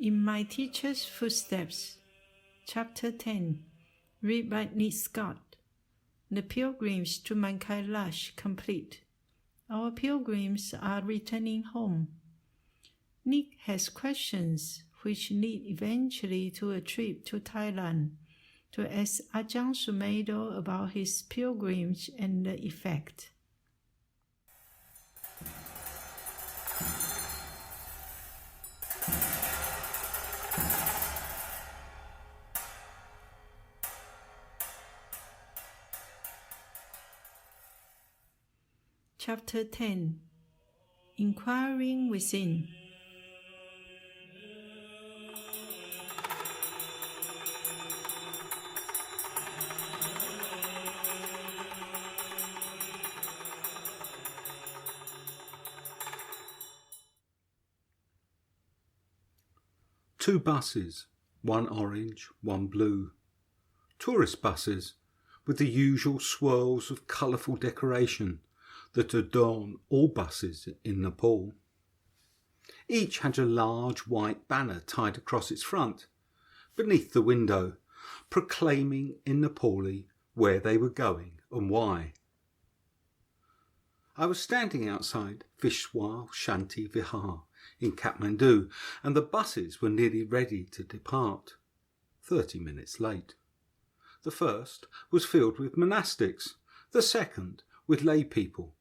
In My Teacher's Footsteps, Chapter 10, read by Nick Scott. The pilgrims to Mount Kailash complete. Our pilgrims are returning home. Nick has questions which lead eventually to a trip to Thailand to ask Ajahn Sumedho about his pilgrimage and the effect. Chapter 10, Inquiring Within. Two buses, one orange, one blue. Tourist buses, with the usual swirls of colourful decoration that adorn all buses in Nepal. Each had a large white banner tied across its front, beneath the window, proclaiming in Nepali where they were going and why. I was standing outside Vishwa Shanti Vihar in Kathmandu, and the buses were nearly ready to depart, 30 minutes late. The first was filled with monastics, the second with lay people,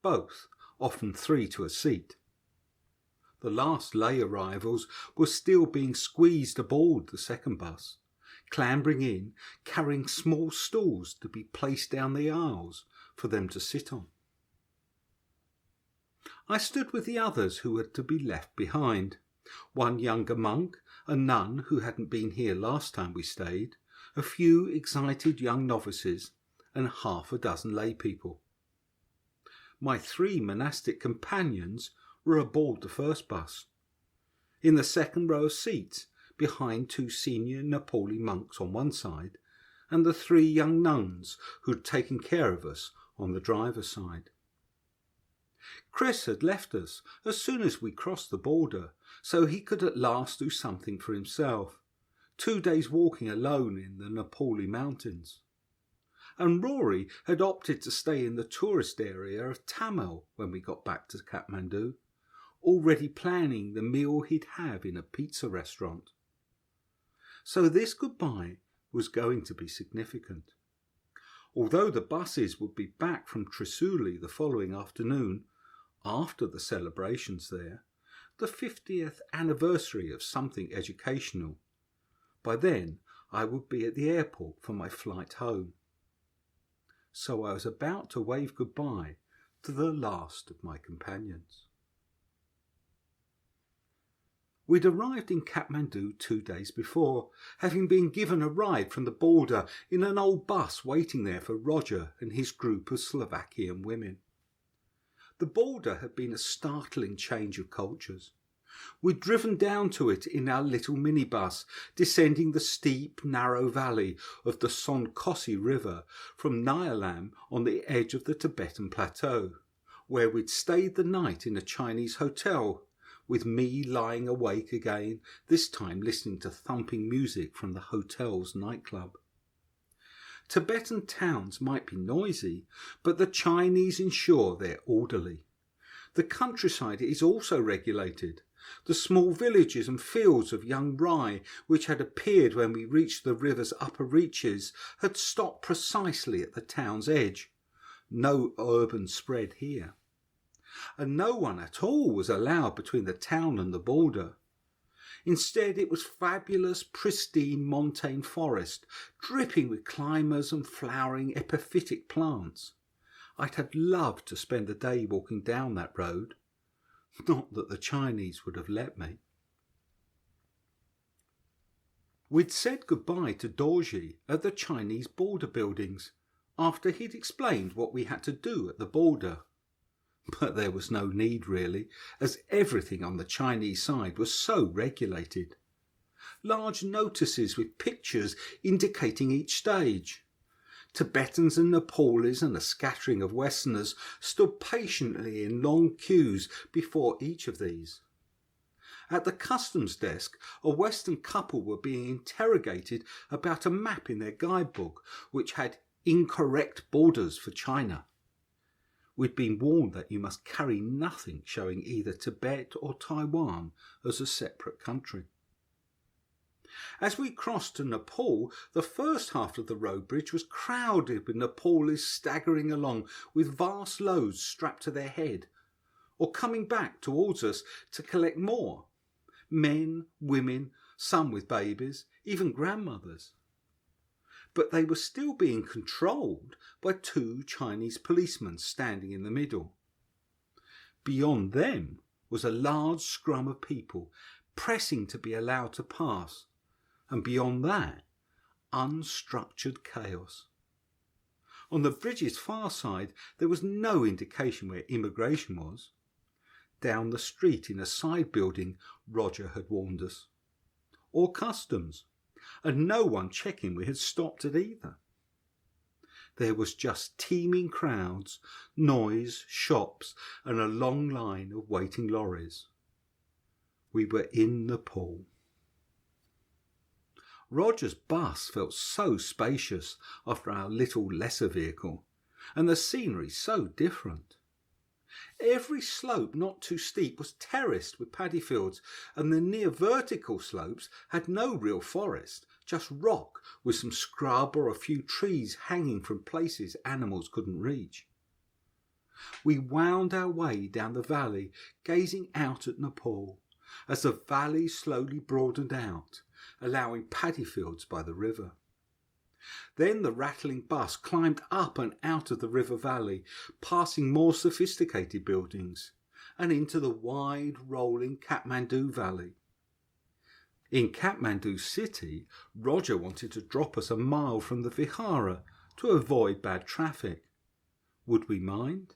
both often 3 to a seat. The last lay arrivals were still being squeezed aboard the second bus, clambering in, carrying small stools to be placed down the aisles for them to sit on. I stood with the others who were to be left behind, one younger monk, a nun who hadn't been here last time we stayed, a few excited young novices, and half a dozen lay people. My 3 monastic companions were aboard the first bus, in the second row of seats, behind 2 senior Nepali monks on one side, and the 3 young nuns who'd taken care of us on the driver's side. Chris had left us as soon as we crossed the border, so he could at last do something for himself. 2 days walking alone in the Nepali mountains. And Rory had opted to stay in the tourist area of Tamil when we got back to Kathmandu, already planning the meal he'd have in a pizza restaurant. So this goodbye was going to be significant. Although the buses would be back from Trisuli the following afternoon, after the celebrations there, the 50th anniversary of something educational. By then I would be at the airport for my flight home. So I was about to wave goodbye to the last of my companions. We'd arrived in Kathmandu 2 days before, having been given a ride from the border in an old bus waiting there for Roger and his group of Slovakian women. The border had been a startling change of cultures. We'd driven down to it in our little minibus, descending the steep, narrow valley of the Sonkosi River from Nyalam on the edge of the Tibetan plateau, where we'd stayed the night in a Chinese hotel, with me lying awake again, this time listening to thumping music from the hotel's nightclub. Tibetan towns might be noisy, but the Chinese ensure they're orderly. The countryside is also regulated. The small villages and fields of young rye, which had appeared when we reached the river's upper reaches, had stopped precisely at the town's edge. No urban spread here. And no one at all was allowed between the town and the border. Instead, it was fabulous, pristine montane forest, dripping with climbers and flowering epiphytic plants. I'd have loved to spend the day walking down that road. Not that the Chinese would have let me. We'd said goodbye to Dorji at the Chinese border buildings, after he'd explained what we had to do at the border. But there was no need really, as everything on the Chinese side was so regulated. Large notices with pictures indicating each stage. Tibetans and Nepalis and a scattering of Westerners stood patiently in long queues before each of these. At the customs desk, a Western couple were being interrogated about a map in their guidebook which had incorrect borders for China. We'd been warned that you must carry nothing showing either Tibet or Taiwan as a separate country. As we crossed to Nepal, the first half of the road bridge was crowded with Nepalese staggering along with vast loads strapped to their head, or coming back towards us to collect more. Men, women, some with babies, even grandmothers. But they were still being controlled by 2 Chinese policemen standing in the middle. Beyond them was a large scrum of people pressing to be allowed to pass, and beyond that, unstructured chaos. On the bridge's far side, there was no indication where immigration was. Down the street in a side building, Roger had warned us. Or customs, and no one checking we had stopped at either. There was just teeming crowds, noise, shops, and a long line of waiting lorries. We were in Nepal. Roger's bus felt so spacious after our little lesser vehicle, and the scenery so different. Every slope not too steep was terraced with paddy fields, and the near vertical slopes had no real forest, just rock with some scrub or a few trees hanging from places animals couldn't reach. We wound our way down the valley, gazing out at Nepal, as the valley slowly broadened out, allowing paddy fields by the river. Then the rattling bus climbed up and out of the river valley, passing more sophisticated buildings, and into the wide rolling Kathmandu valley. In Kathmandu city, Roger wanted to drop us a mile from the vihara to avoid bad traffic. Would we mind?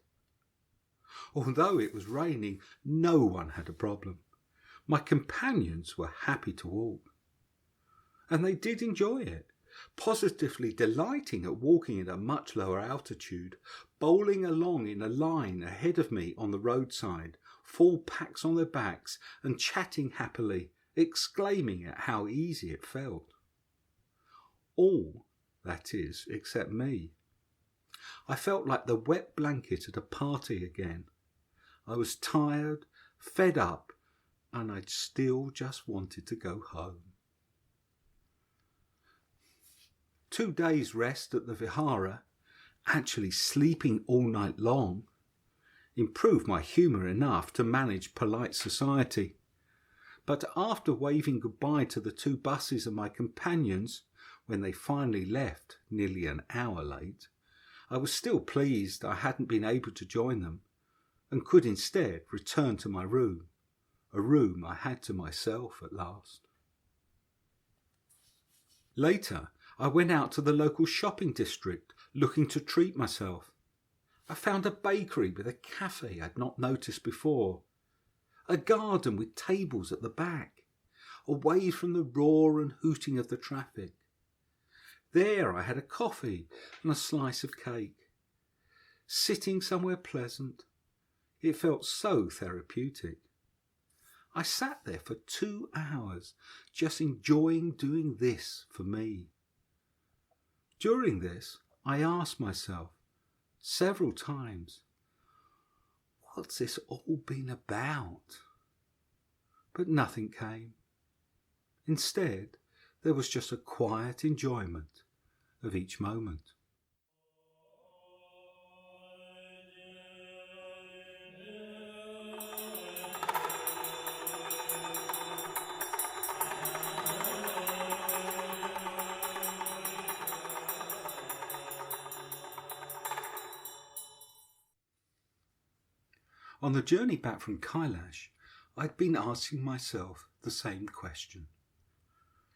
Although it was raining, no one had a problem. My companions were happy to walk. And they did enjoy it, positively delighting at walking at a much lower altitude, bowling along in a line ahead of me on the roadside, full packs on their backs, and chatting happily, exclaiming at how easy it felt. All, that is, except me. I felt like the wet blanket at a party again. I was tired, fed up, and I'd still just wanted to go home. 2 days' rest at the vihara, actually sleeping all night long, improved my humour enough to manage polite society. But after waving goodbye to the 2 buses and my companions, when they finally left nearly an hour late, I was still pleased I hadn't been able to join them, and could instead return to my room, a room I had to myself at last. Later, I went out to the local shopping district, looking to treat myself. I found a bakery with a cafe I'd not noticed before, a garden with tables at the back, away from the roar and hooting of the traffic. There I had a coffee and a slice of cake. Sitting somewhere pleasant, it felt so therapeutic. I sat there for 2 hours, just enjoying doing this for me. During this, I asked myself several times, what's this all been about? But nothing came. Instead, there was just a quiet enjoyment of each moment. On the journey back from Kailash, I'd been asking myself the same question.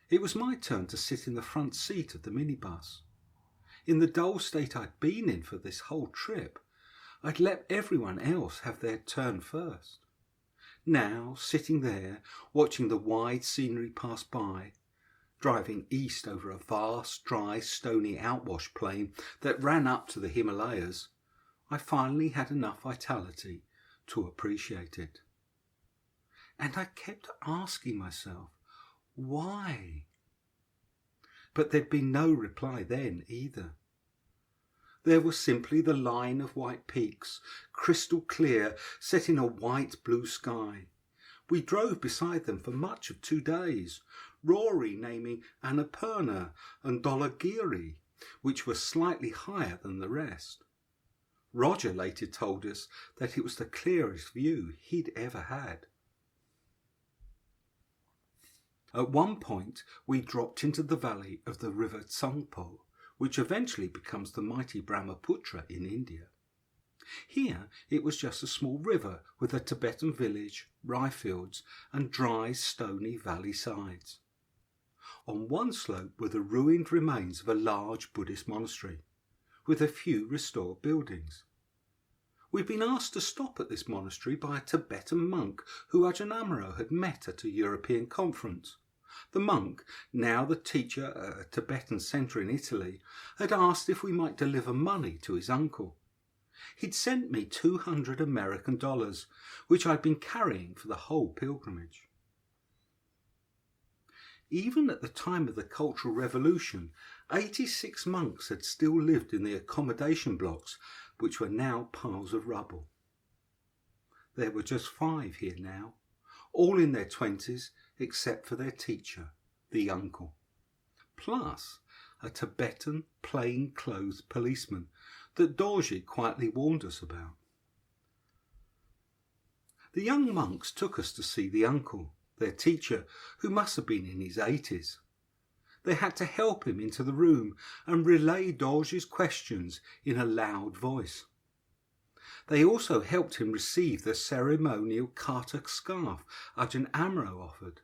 It was my turn to sit in the front seat of the minibus. In the dull state I'd been in for this whole trip, I'd let everyone else have their turn first. Now, sitting there, watching the wide scenery pass by, driving east over a vast, dry, stony outwash plain that ran up to the Himalayas, I finally had enough vitality to appreciate it. And I kept asking myself, why? But there'd been no reply then either. There was simply the line of white peaks, crystal clear, set in a white blue sky. We drove beside them for much of 2 days, Rory naming Annapurna and Dhoolagiri, which were slightly higher than the rest. Roger later told us that it was the clearest view he'd ever had. At one point, we dropped into the valley of the river Tsangpo, which eventually becomes the mighty Brahmaputra in India. Here, it was just a small river with a Tibetan village, rye fields, and dry, stony valley sides. On one slope were the ruined remains of a large Buddhist monastery, with a few restored buildings. We'd been asked to stop at this monastery by a Tibetan monk who Ajahn Amaro had met at a European conference. The monk, now the teacher at a Tibetan centre in Italy, had asked if we might deliver money to his uncle. He'd sent me $200 American, which I'd been carrying for the whole pilgrimage. Even at the time of the Cultural Revolution, 86 monks had still lived in the accommodation blocks, which were now piles of rubble. There were just 5 here now, all in their 20s except for their teacher, the uncle. Plus a Tibetan plain-clothed policeman that Dorji quietly warned us about. The young monks took us to see the uncle, their teacher, who must have been in his 80s. They had to help him into the room and relay Dorji's questions in a loud voice. They also helped him receive the ceremonial Kartak scarf Ajahn Amaro offered.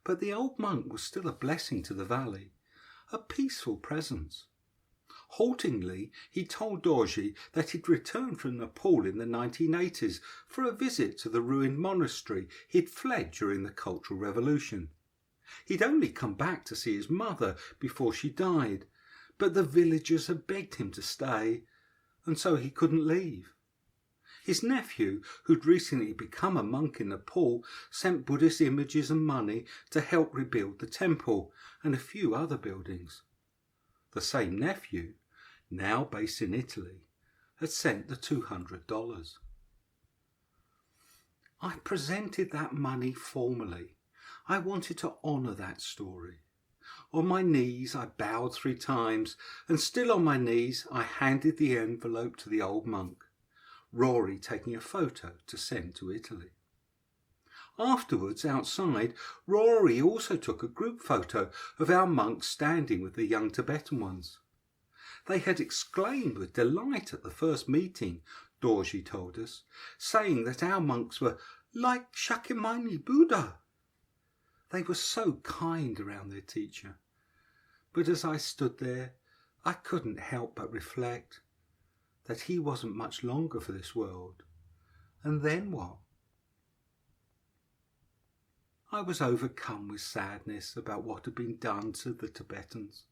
But the old monk was still a blessing to the valley, a peaceful presence. Haltingly, he told Dorji that he'd returned from Nepal in the 1980s for a visit to the ruined monastery he'd fled during the Cultural Revolution. He'd only come back to see his mother before she died, but the villagers had begged him to stay, and so he couldn't leave. His nephew, who'd recently become a monk in Nepal, sent Buddhist images and money to help rebuild the temple and a few other buildings. The same nephew, now based in Italy, had sent the $200. I presented that money formally. I wanted to honour that story. On my knees I bowed 3 times, and still on my knees I handed the envelope to the old monk, Rory taking a photo to send to Italy. Afterwards, outside, Rory also took a group photo of our monks standing with the young Tibetan ones. They had exclaimed with delight at the first meeting, Dorji told us, saying that our monks were like Shakyamuni Buddha. They were so kind around their teacher. But as I stood there, I couldn't help but reflect that he wasn't much longer for this world. And then what? I was overcome with sadness about what had been done to the Tibetans.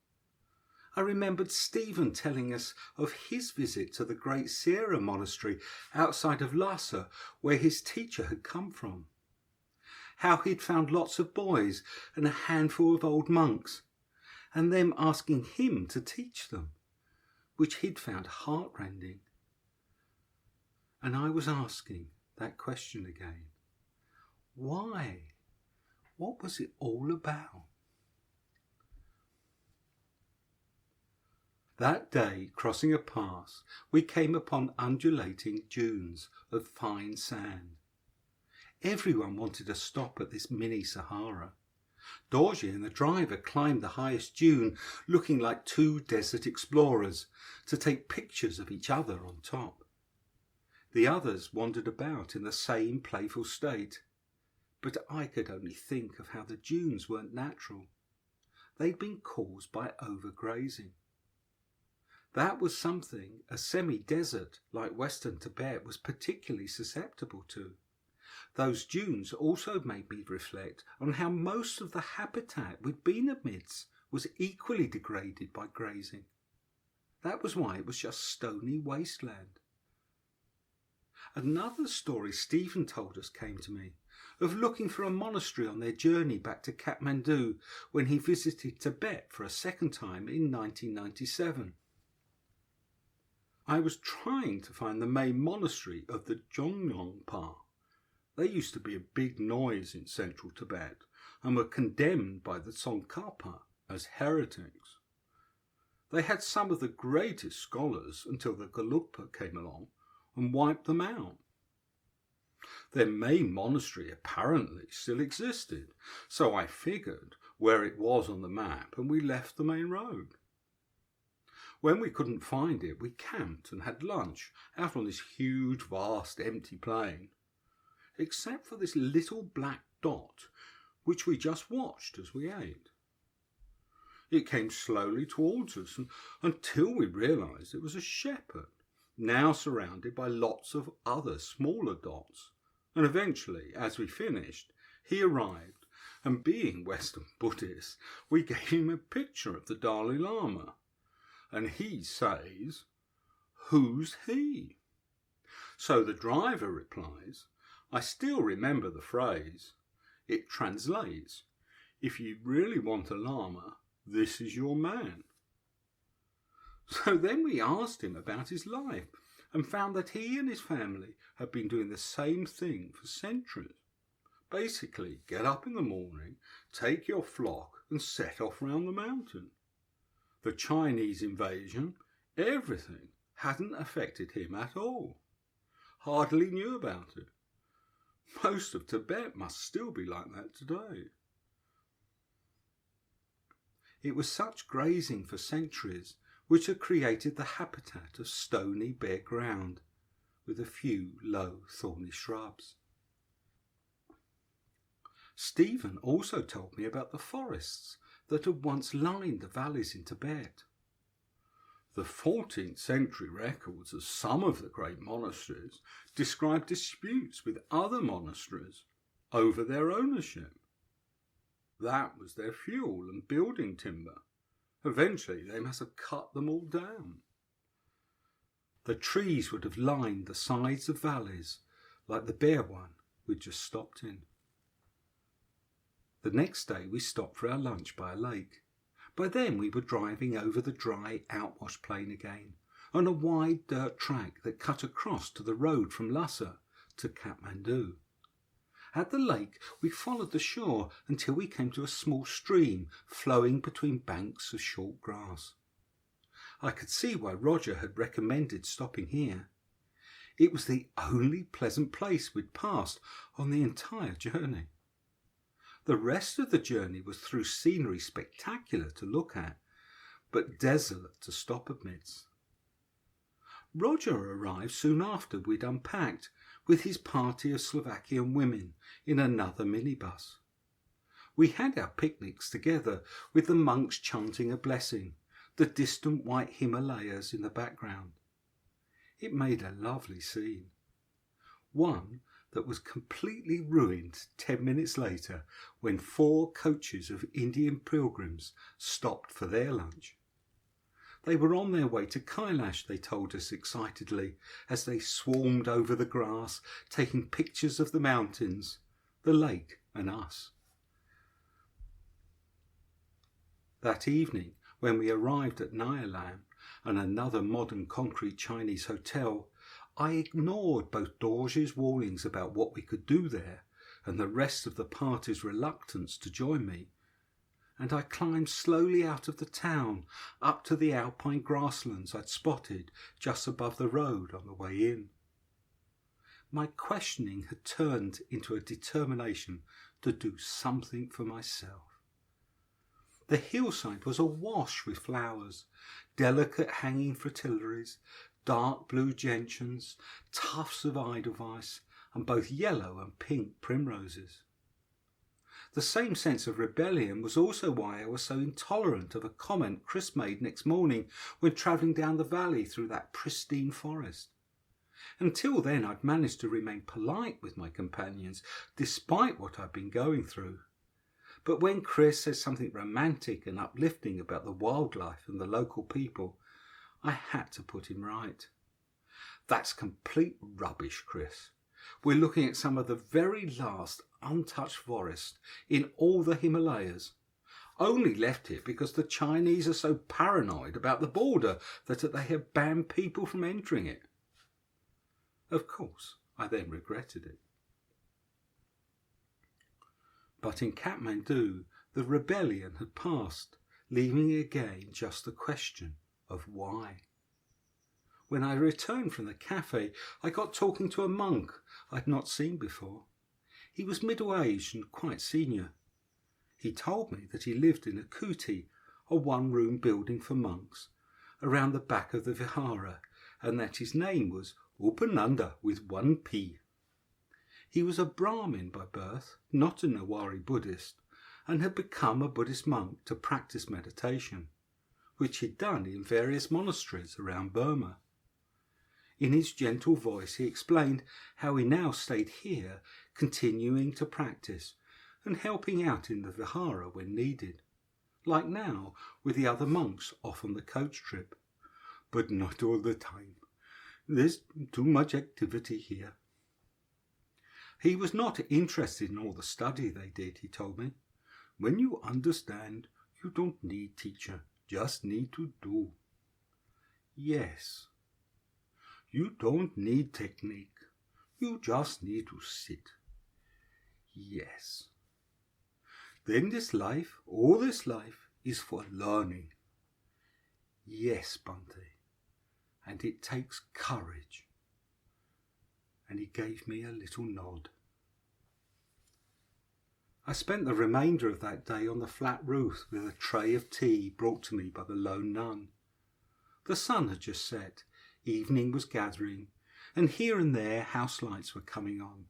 I remembered Stephen telling us of his visit to the great Sierra monastery outside of Lhasa, where his teacher had come from. How he'd found lots of boys and a handful of old monks, and them asking him to teach them, which he'd found heartrending. And I was asking that question again. Why? What was it all about? That day, crossing a pass, we came upon undulating dunes of fine sand. Everyone wanted to stop at this mini Sahara. Dorji and the driver climbed the highest dune, looking like 2 desert explorers, to take pictures of each other on top. The others wandered about in the same playful state, but I could only think of how the dunes weren't natural. They'd been caused by overgrazing. That was something a semi-desert like Western Tibet was particularly susceptible to. Those dunes also made me reflect on how most of the habitat we'd been amidst was equally degraded by grazing. That was why it was just stony wasteland. Another story Stephen told us came to me, of looking for a monastery on their journey back to Kathmandu when he visited Tibet for a second time in 1997. I was trying to find the main monastery of the Jongyongpa. They used to be a big noise in central Tibet and were condemned by the Tsongkhapa as heretics. They had some of the greatest scholars until the Gelugpa came along and wiped them out. Their main monastery apparently still existed, so I figured where it was on the map and we left the main road. When we couldn't find it, we camped and had lunch out on this huge, vast, empty plain, except for this little black dot, which we just watched as we ate. It came slowly towards us until we realised it was a shepherd, now surrounded by lots of other smaller dots. And eventually, as we finished, he arrived, and being Western Buddhists, we gave him a picture of the Dalai Lama. And he says, "Who's he?" So the driver replies, I still remember the phrase. It translates, "If you really want a Lama, this is your man." So then we asked him about his life and found that he and his family had been doing the same thing for centuries. Basically, get up in the morning, take your flock and set off round the mountain. The Chinese invasion, everything, hadn't affected him at all. Hardly knew about it. Most of Tibet must still be like that today. It was such grazing for centuries which had created the habitat of stony bare ground, with a few low thorny shrubs. Stephen also told me about the forests that had once lined the valleys in Tibet. The 14th century records of some of the great monasteries describe disputes with other monasteries over their ownership. That was their fuel and building timber. Eventually they must have cut them all down. The trees would have lined the sides of valleys like the bare one we'd just stopped in. The next day we stopped for our lunch by a lake. By then we were driving over the dry outwash plain again, on a wide dirt track that cut across to the road from Lhasa to Kathmandu. At the lake we followed the shore until we came to a small stream flowing between banks of short grass. I could see why Roger had recommended stopping here. It was the only pleasant place we'd passed on the entire journey. The rest of the journey was through scenery spectacular to look at, but desolate to stop amidst. Roger arrived soon after we'd unpacked, with his party of Slovakian women in another minibus. We had our picnics together, with the monks chanting a blessing, the distant white Himalayas in the background. It made a lovely scene. One that was completely ruined 10 minutes later when 4 coaches of Indian pilgrims stopped for their lunch. They were on their way to Kailash, they told us excitedly, as they swarmed over the grass, taking pictures of the mountains, the lake and us. That evening, when we arrived at Nyalam and another modern concrete Chinese hotel, I ignored both Dorje's warnings about what we could do there and the rest of the party's reluctance to join me, and I climbed slowly out of the town up to the alpine grasslands I'd spotted just above the road on the way in. My questioning had turned into a determination to do something for myself. The hillside was awash with flowers, delicate hanging fritillaries, dark blue gentians, tufts of edelweiss, and both yellow and pink primroses. The same sense of rebellion was also why I was so intolerant of a comment Chris made next morning when travelling down the valley through that pristine forest. Until then I'd managed to remain polite with my companions, despite what I'd been going through. But when Chris said something romantic and uplifting about the wildlife and the local people, I had to put him right. "That's complete rubbish, Chris. We're looking at some of the very last untouched forest in all the Himalayas, only left here because the Chinese are so paranoid about the border that they have banned people from entering it. Of course, I then regretted it. But in Kathmandu, the rebellion had passed, leaving again just the question of why. When I returned from the cafe, I got talking to a monk I'd not seen before. He was middle-aged and quite senior. He told me that he lived in a kuti, a one-room building for monks, around the back of the vihara, and that his name was Upananda with one P. He was a Brahmin by birth, not a Nawari Buddhist, and had become a Buddhist monk to practice meditation, which he'd done in various monasteries around Burma. In his gentle voice he explained how he now stayed here, continuing to practice and helping out in the vihara when needed, like now with the other monks off on the coach trip. But not all the time. There's too much activity here. He was not interested in all the study they did, he told me. When you understand, you don't need teacher, just need to do. Yes. You don't need technique, you just need to sit. Yes. Then this life, all this life, is for learning. Yes, Bhante, and it takes courage. And he gave me a little nod. I spent the remainder of that day on the flat roof with a tray of tea brought to me by the lone nun. The sun had just set, evening was gathering, and here and there house lights were coming on.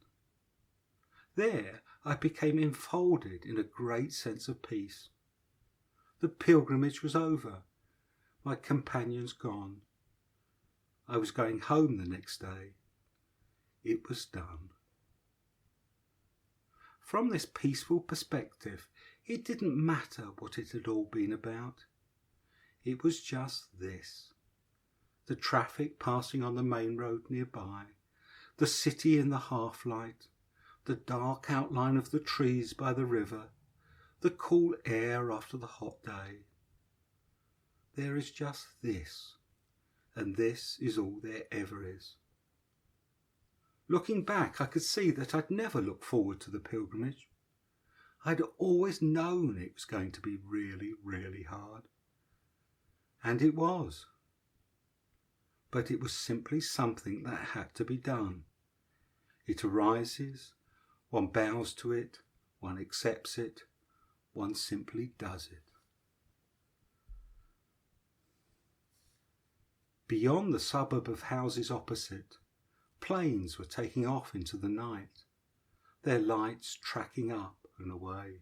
There I became enfolded in a great sense of peace. The pilgrimage was over, my companions gone. I was going home the next day. It was done. From this peaceful perspective, it didn't matter what it had all been about. It was just this. The traffic passing on the main road nearby, the city in the half-light, the dark outline of the trees by the river, the cool air after the hot day. There is just this, and this is all there ever is. Looking back, I could see that I'd never looked forward to the pilgrimage. I'd always known it was going to be really, really hard. And it was. But it was simply something that had to be done. It arises, one bows to it, one accepts it, one simply does it. Beyond the suburb of houses opposite, planes were taking off into the night, their lights tracking up and away.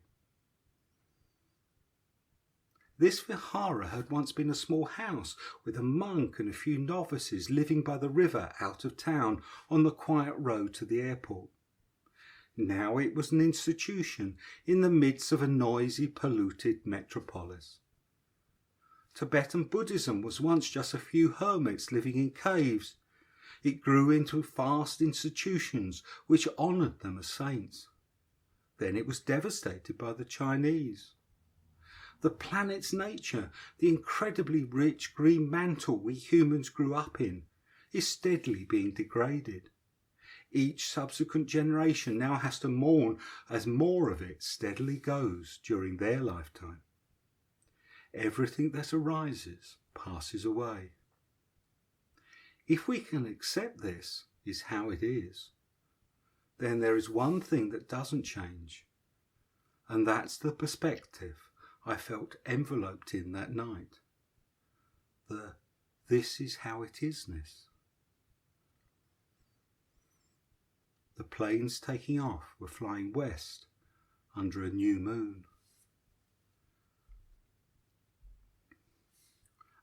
This vihara had once been a small house with a monk and a few novices living by the river out of town on the quiet road to the airport. Now it was an institution in the midst of a noisy, polluted metropolis. Tibetan Buddhism was once just a few hermits living in caves. It grew into vast institutions which honoured them as saints. Then it was devastated by the Chinese. The planet's nature, the incredibly rich green mantle we humans grew up in, is steadily being degraded. Each subsequent generation now has to mourn as more of it steadily goes during their lifetime. Everything that arises passes away. If we can accept this is how it is, then there is one thing that doesn't change, and that's the perspective I felt enveloped in that night. The "this is how it is"ness. The planes taking off were flying west under a new moon.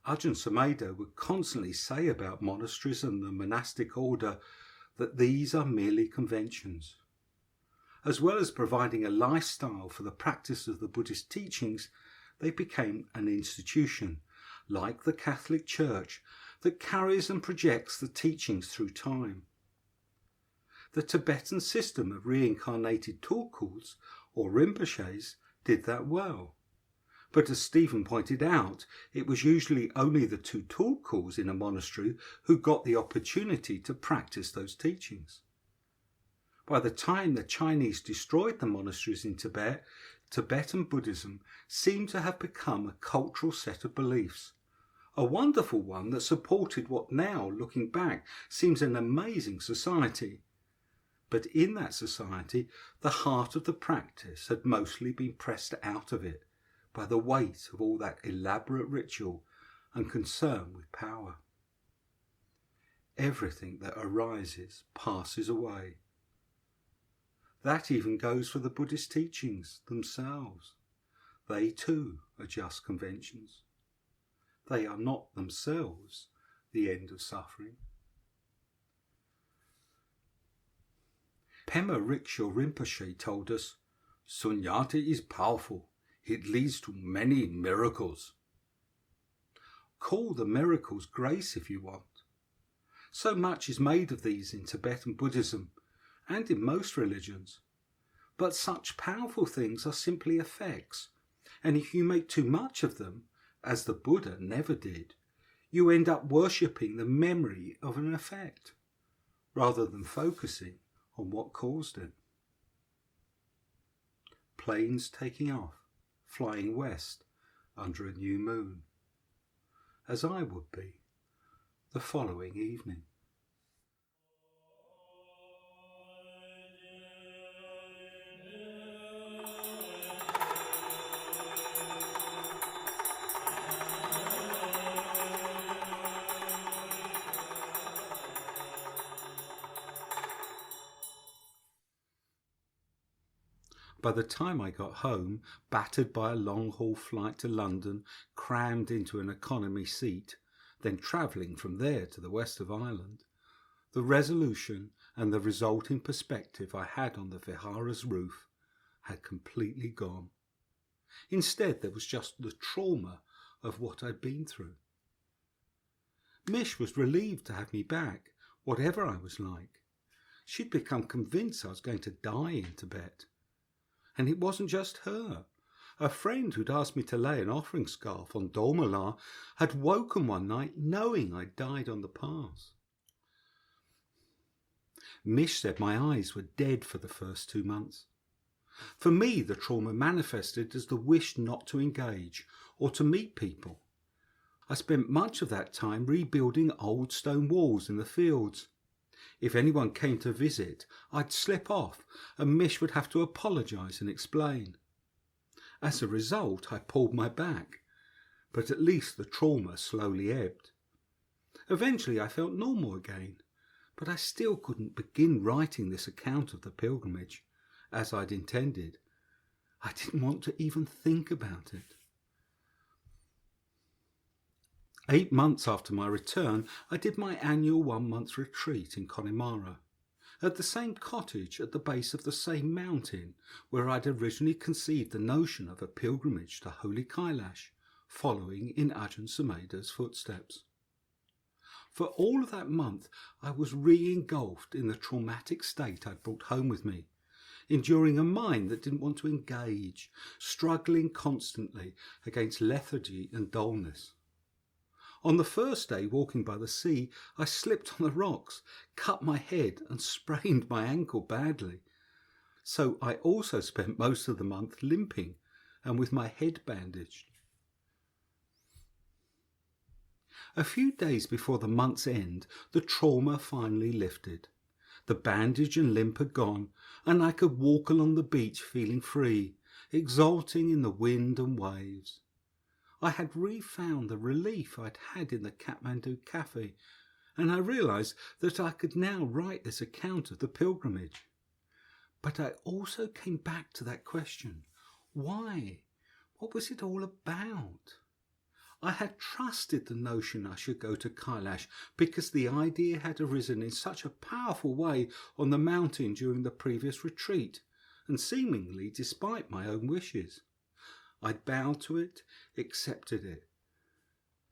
Ajahn Sumedho would constantly say about monasteries and the monastic order that these are merely conventions. As well as providing a lifestyle for the practice of the Buddhist teachings, they became an institution, like the Catholic Church, that carries and projects the teachings through time. The Tibetan system of reincarnated tulkus or rinpoches did that well. But as Stephen pointed out, it was usually only the two tulkus in a monastery who got the opportunity to practice those teachings. By the time the Chinese destroyed the monasteries in Tibet, Tibetan Buddhism seemed to have become a cultural set of beliefs, a wonderful one that supported what now, looking back, seems an amazing society. But in that society, the heart of the practice had mostly been pressed out of it by the weight of all that elaborate ritual and concern with power. Everything that arises passes away. That even goes for the Buddhist teachings themselves. They too are just conventions. They are not themselves the end of suffering. Pema Riksha Rinpoche told us, "Sunyata is powerful. It leads to many miracles." Call the miracles grace if you want. So much is made of these in Tibetan Buddhism and in most religions. But such powerful things are simply effects, and if you make too much of them, as the Buddha never did, you end up worshipping the memory of an effect, rather than focusing on what caused it. Planes taking off, flying west under a new moon, as I would be the following evening. By the time I got home, battered by a long-haul flight to London, crammed into an economy seat, then travelling from there to the west of Ireland, the resolution and the resulting perspective I had on the Vihara's roof had completely gone. Instead, there was just the trauma of what I'd been through. Mish was relieved to have me back, whatever I was like. She'd become convinced I was going to die in Tibet. And it wasn't just her. A friend who'd asked me to lay an offering scarf on Dolmala had woken one night knowing I'd died on the pass. Mish said my eyes were dead for the first 2 months. For me, the trauma manifested as the wish not to engage or to meet people. I spent much of that time rebuilding old stone walls in the fields. If anyone came to visit, I'd slip off and Mish would have to apologise and explain. As a result, I pulled my back, but at least the trauma slowly ebbed. Eventually I felt normal again, but I still couldn't begin writing this account of the pilgrimage, as I'd intended. I didn't want to even think about it. 8 months after my return, I did my annual 1-month retreat in Connemara, at the same cottage at the base of the same mountain where I'd originally conceived the notion of a pilgrimage to Holy Kailash, following in Ajahn Sumedho's footsteps. For all of that month, I was re-engulfed in the traumatic state I'd brought home with me, enduring a mind that didn't want to engage, struggling constantly against lethargy and dullness. On the first day, walking by the sea, I slipped on the rocks, cut my head and sprained my ankle badly. So I also spent most of the month limping and with my head bandaged. A few days before the month's end, the trauma finally lifted. The bandage and limp had gone, and I could walk along the beach feeling free, exulting in the wind and waves. I had refound the relief I'd had in the Kathmandu cafe, and I realised that I could now write this account of the pilgrimage. But I also came back to that question. Why? What was it all about? I had trusted the notion I should go to Kailash because the idea had arisen in such a powerful way on the mountain during the previous retreat, and seemingly despite my own wishes. I'd bowed to it, accepted it.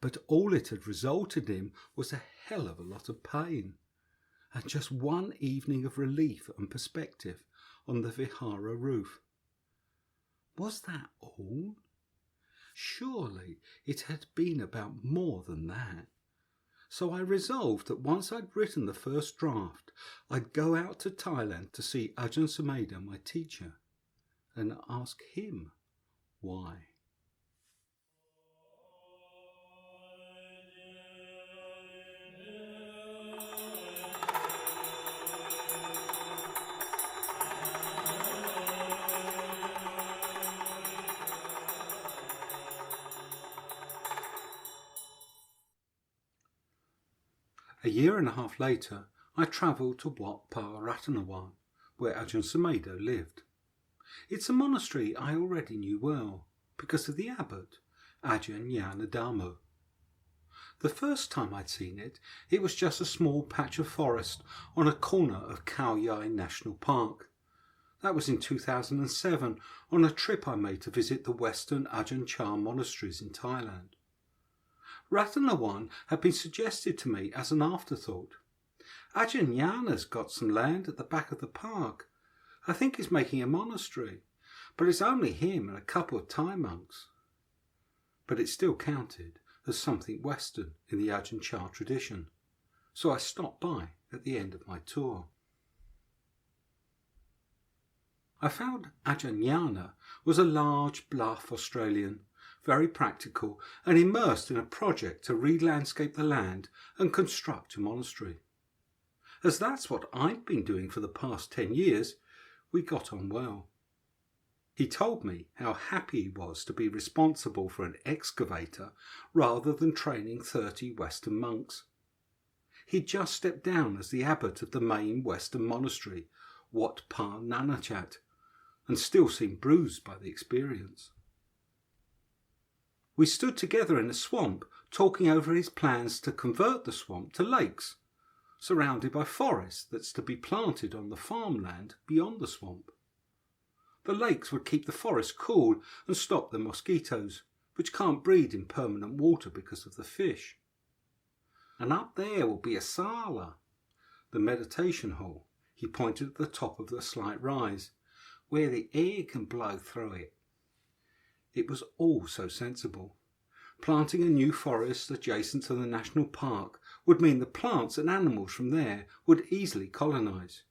But all it had resulted in was a hell of a lot of pain. and just one evening of relief and perspective on the Vihara roof. Was that all? Surely it had been about more than that. So I resolved that once I'd written the first draft, I'd go out to Thailand to see Ajahn Sumedho, my teacher, and ask him why. A year and a half later, I travelled to Wat Pa Ratanawan, where Ajahn Sumedho lived. It's a monastery I already knew well, because of the abbot, Ajahn Nyanadamo. The first time I'd seen it, it was just a small patch of forest on a corner of Khao Yai National Park. That was in 2007, on a trip I made to visit the western Ajahn Chah monasteries in Thailand. Ratanawan had been suggested to me as an afterthought. Ajahn Nyana's got some land at the back of the park. I think he's making a monastery, but it's only him and a couple of Thai monks. But it still counted as something Western in the Ajahn Chah tradition, so I stopped by at the end of my tour. I found Ajahn Nyana was a large, bluff Australian, very practical and immersed in a project to re-landscape the land and construct a monastery. As that's what I'd been doing for the past 10 years, we got on well. He told me how happy he was to be responsible for an excavator rather than training 30 Western monks. He'd just stepped down as the abbot of the main Western monastery, Wat Pa Nanachat, and still seemed bruised by the experience. We stood together in a swamp talking over his plans to convert the swamp to lakes, surrounded by forest that's to be planted on the farmland beyond the swamp. The lakes would keep the forest cool and stop the mosquitoes, which can't breed in permanent water because of the fish. And up there will be a sala, the meditation hall. He pointed at the top of the slight rise, where the air can blow through it. It was all so sensible. Planting a new forest adjacent to the national park would mean the plants and animals from there would easily colonise.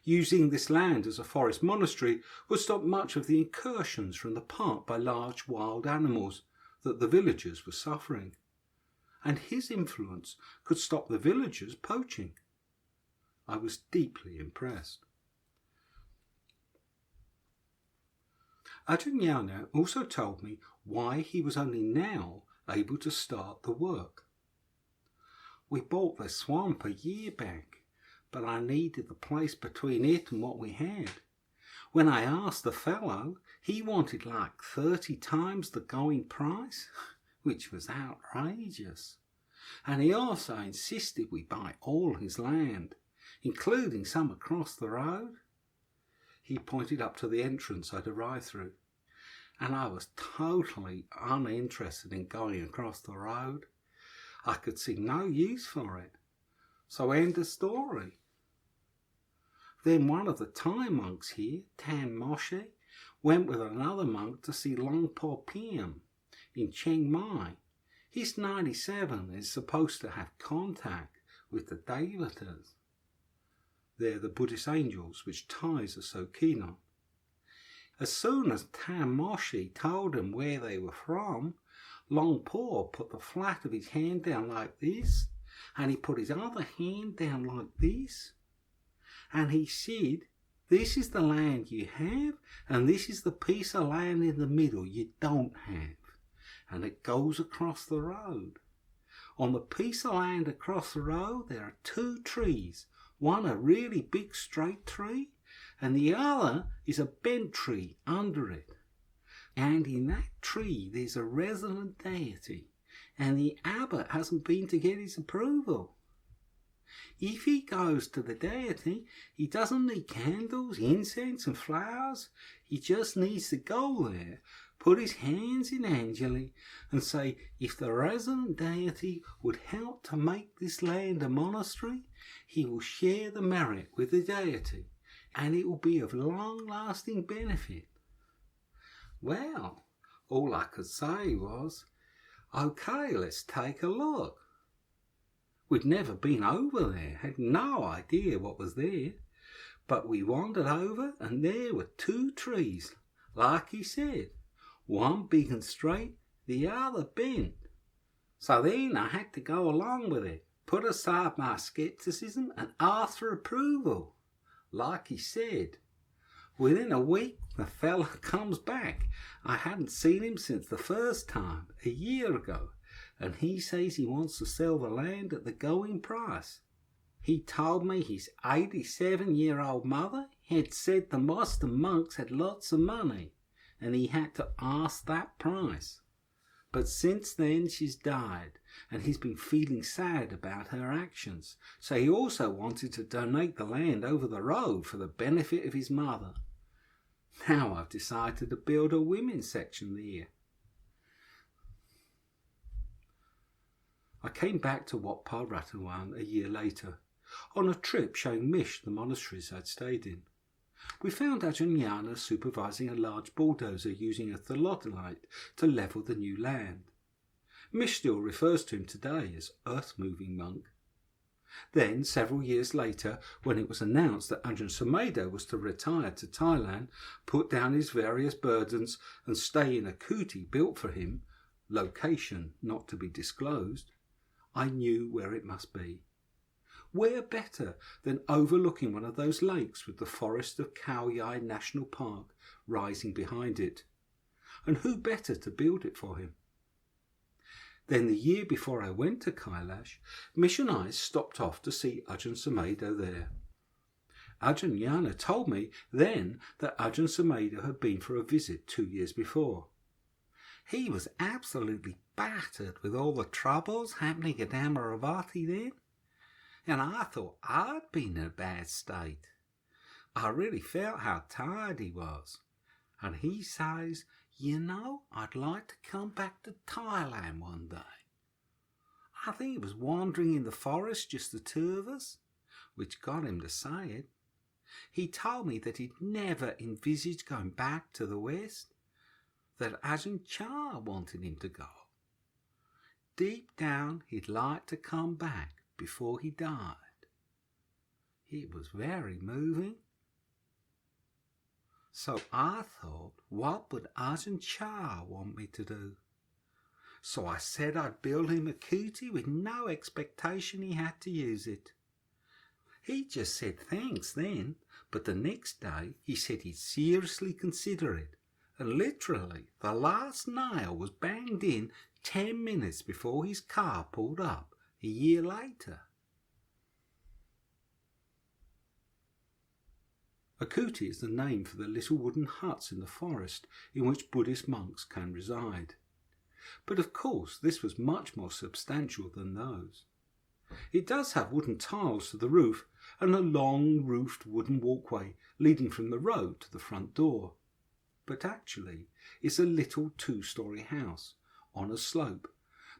Using this land as a forest monastery would stop much of the incursions from the park by large wild animals that the villagers were suffering. And his influence could stop the villagers poaching. I was deeply impressed. Ajahn Nyana also told me why he was only now able to start the work. We bought the swamp a year back, but I needed the place between it and what we had. When I asked the fellow, he wanted like 30 times the going price, which was outrageous. And he also insisted we buy all his land, including some across the road. He pointed up to the entrance I'd arrived through, and I was totally uninterested in going across the road. I could see no use for it. So end of story. Then one of the Thai monks here, Tan Moshe, went with another monk to see Long Po Piam in Chiang Mai. He's 97 and is supposed to have contact with the Devatas. They're the Buddhist angels which Thais are so keen on. As soon as Tan Moshe told him where they were from, Long Po put the flat of his hand down like this, and he put his other hand down like this, and he said, "This is the land you have, and this is the piece of land in the middle you don't have, and it goes across the road. On the piece of land across the road there are 2 trees, one a really big straight tree, and the other is a bent tree under it. And in that tree there's a resident deity, and the abbot hasn't been to get his approval. If he goes to the deity, he doesn't need candles, incense and flowers. He just needs to go there, put his hands in Angeli and say if the resident deity would help to make this land a monastery, he will share the merit with the deity, and it will be of long-lasting benefit. Well, all I could say was, okay, let's take a look. We'd never been over there, had no idea what was there, but we wandered over and there were 2 trees, like he said, one big and straight, the other bent. So then I had to go along with it, put aside my scepticism and ask for approval. Like he said, within a week the fella comes back. I hadn't seen him since the first time, a year ago, and he says he wants to sell the land at the going price. He told me his 87-year-old mother had said the Boston monks had lots of money, and he had to ask that price. But since then she's died, and he's been feeling sad about her actions, so he also wanted to donate the land over the road for the benefit of his mother. Now I've decided to build a women's section there. I came back to Wat Pah Ratchawan a year later, on a trip showing Mish the monasteries I'd stayed in. We found Ajahn Yana supervising a large bulldozer using a thelodolite to level the new land. Mish still refers to him today as earth-moving monk. Then, several years later, when it was announced that Ajahn Sumedho was to retire to Thailand, put down his various burdens and stay in a kuti built for him, location not to be disclosed, I knew where it must be. Where better than overlooking one of those lakes with the forest of Khao Yai National Park rising behind it? And who better to build it for him? Then the year before I went to Kailash, Mish and I stopped off to see Ajahn Sumedho there. Ajahn Yana told me then that Ajahn Sumedho had been for a visit 2 years before. He was absolutely battered with all the troubles happening at Amaravati then, and I thought I'd been in a bad state. I really felt how tired he was, and he says, I'd like to come back to Thailand one day. I think he was wandering in the forest, just the 2 of us, which got him to say it. He told me that he'd never envisaged going back to the West, that Ajahn Chah wanted him to go. Deep down, he'd like to come back before he died. It was very moving. So I thought, what would Ajahn Chah want me to do? So I said I'd build him a kuti with no expectation he had to use it. He just said thanks then, but the next day he said he'd seriously consider it, and literally the last nail was banged in 10 minutes before his car pulled up a year later. A kuti is the name for the little wooden huts in the forest in which Buddhist monks can reside. But of course this was much more substantial than those. It does have wooden tiles to the roof and a long roofed wooden walkway leading from the road to the front door. But actually it's a little 2-story house on a slope,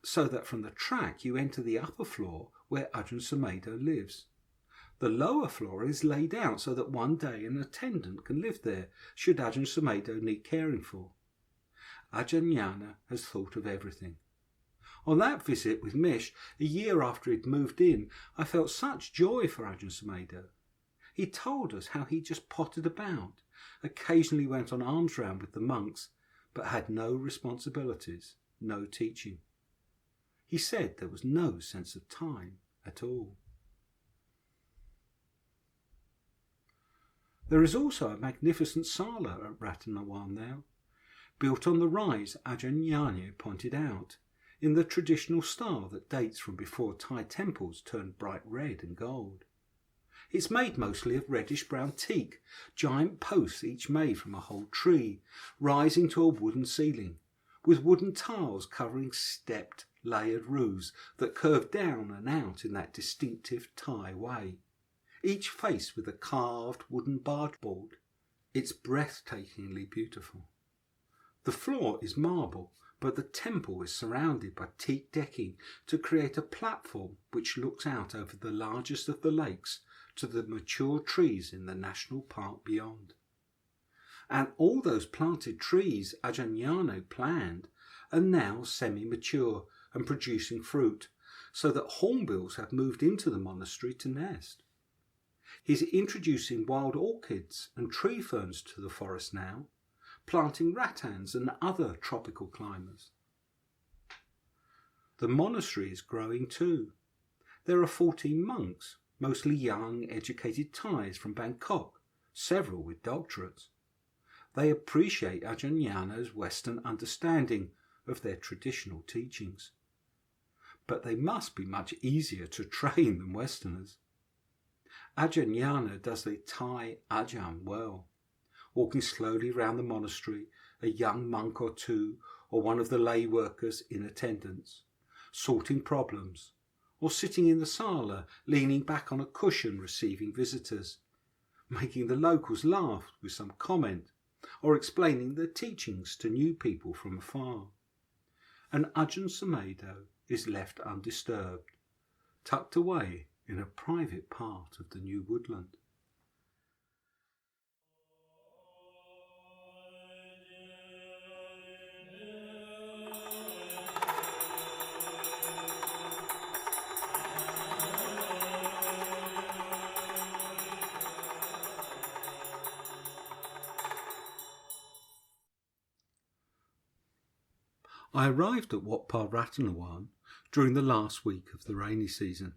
so that from the track you enter the upper floor where Ajahn Sumedho lives. The lower floor is laid out so that one day an attendant can live there should Ajahn Sumedho need caring for. Ajahn Yana has thought of everything. On that visit with Mish, a year after he'd moved in, I felt such joy for Ajahn Sumedho. He told us how he just potted about, occasionally went on alms round with the monks, but had no responsibilities, no teaching. He said there was no sense of time at all. There is also a magnificent sala at Ratchawan now, built on the rise Ajahn Yana pointed out, in the traditional style that dates from before Thai temples turned bright red and gold. It's made mostly of reddish-brown teak, giant posts each made from a whole tree, rising to a wooden ceiling, with wooden tiles covering stepped, layered roofs that curve down and out in that distinctive Thai way, each faced with a carved wooden barge board. It's breathtakingly beautiful. The floor is marble, but the temple is surrounded by teak decking to create a platform which looks out over the largest of the lakes to the mature trees in the national park beyond. And all those planted trees Ajahn Yano planned are now semi-mature and producing fruit, so that hornbills have moved into the monastery to nest. He's introducing wild orchids and tree ferns to the forest now, planting rattans and other tropical climbers. The monastery is growing too. There are 14 monks, mostly young, educated Thais from Bangkok, several with doctorates. They appreciate Ajahn Yano's Western understanding of their traditional teachings. But they must be much easier to train than Westerners. Ajahn Yana does the Thai Ajahn well, walking slowly round the monastery, a young monk or two, or one of the lay workers in attendance, sorting problems, or sitting in the sala, leaning back on a cushion receiving visitors, making the locals laugh with some comment, or explaining the teachings to new people from afar. And Ajahn Sumedho is left undisturbed, tucked away in a private part of the new woodland. I arrived at Wat Pa Ratanawan during the last week of the rainy season.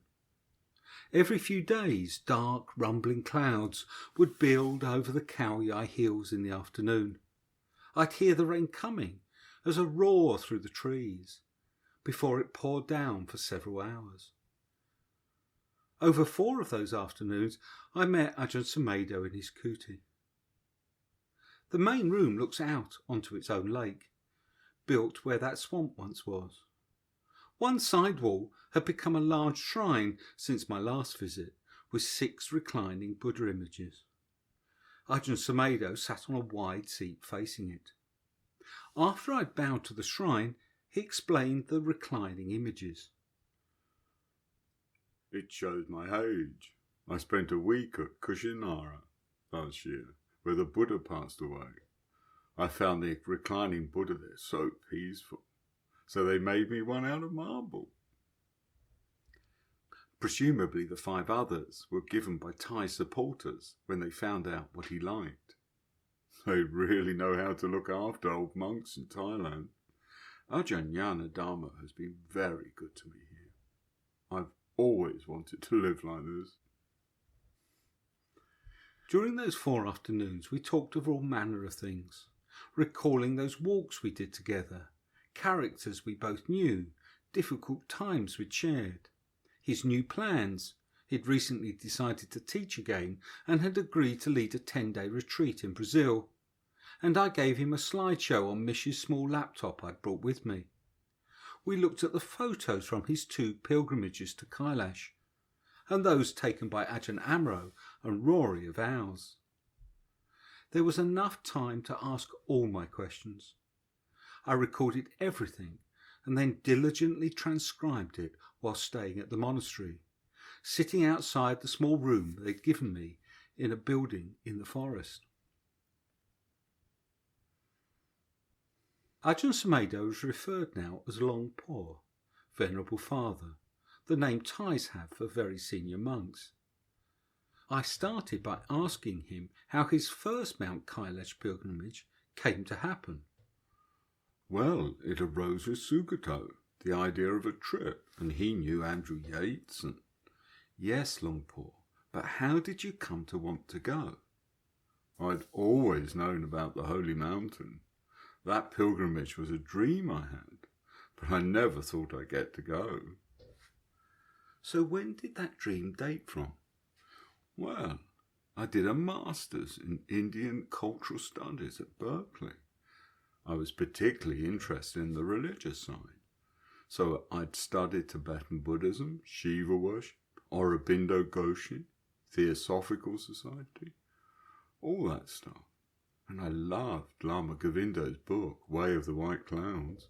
Every few days, dark, rumbling clouds would build over the Khao Yai hills in the afternoon. I'd hear the rain coming as a roar through the trees, before it poured down for several hours. Over 4 of those afternoons, I met Ajahn Sumedho in his kuti. The main room looks out onto its own lake, built where that swamp once was. One side wall had become a large shrine since my last visit, with 6 reclining Buddha images. Ajahn Sumedho sat on a wide seat facing it. After I'd bowed to the shrine, he explained the reclining images. It shows my age. I spent a week at Kushinara last year, where the Buddha passed away. I found the reclining Buddha there so peaceful, so they made me one out of marble. Presumably the 5 others were given by Thai supporters when they found out what he liked. They really know how to look after old monks in Thailand. Ajahn Yana Dharma has been very good to me here. I've always wanted to live like this. During those 4 afternoons we talked of all manner of things, recalling those walks we did together, characters we both knew, difficult times we'd shared, his new plans. He'd recently decided to teach again and had agreed to lead a 10-day retreat in Brazil, and I gave him a slideshow on Mish's small laptop I'd brought with me. We looked at the photos from his 2 pilgrimages to Kailash, and those taken by Ajahn Amro and Rory of ours. There was enough time to ask all my questions. I recorded everything and then diligently transcribed it while staying at the monastery, sitting outside the small room they'd given me in a building in the forest. Ajahn Sumedho is referred now as Long Po, Venerable Father, the name Thais have for very senior monks. I started by asking him how his first Mount Kailash pilgrimage came to happen. Well, it arose with Sugato, the idea of a trip, and he knew Andrew Yates and... Yes, Long Po, but how did you come to want to go? I'd always known about the Holy Mountain. That pilgrimage was a dream I had, but I never thought I'd get to go. So when did that dream date from? Well, I did a master's in Indian cultural studies at Berkeley. I was particularly interested in the religious side, so I'd studied Tibetan Buddhism, Shiva worship, Aurobindo Ghoshi, Theosophical Society, all that stuff. and I loved Lama Govindo's book, Way of the White Clouds.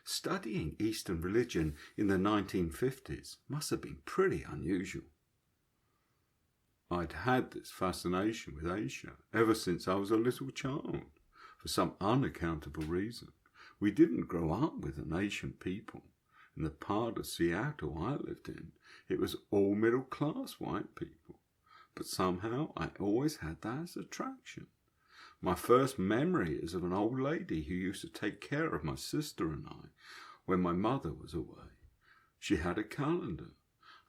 Studying Eastern religion in the 1950s must have been pretty unusual. I'd had this fascination with Asia ever since I was a little child, for some unaccountable reason. We didn't grow up with an Asian people. In the part of Seattle I lived in, it was all middle-class white people. But somehow I always had that as an attraction. My first memory is of an old lady who used to take care of my sister and I when my mother was away. She had a calendar.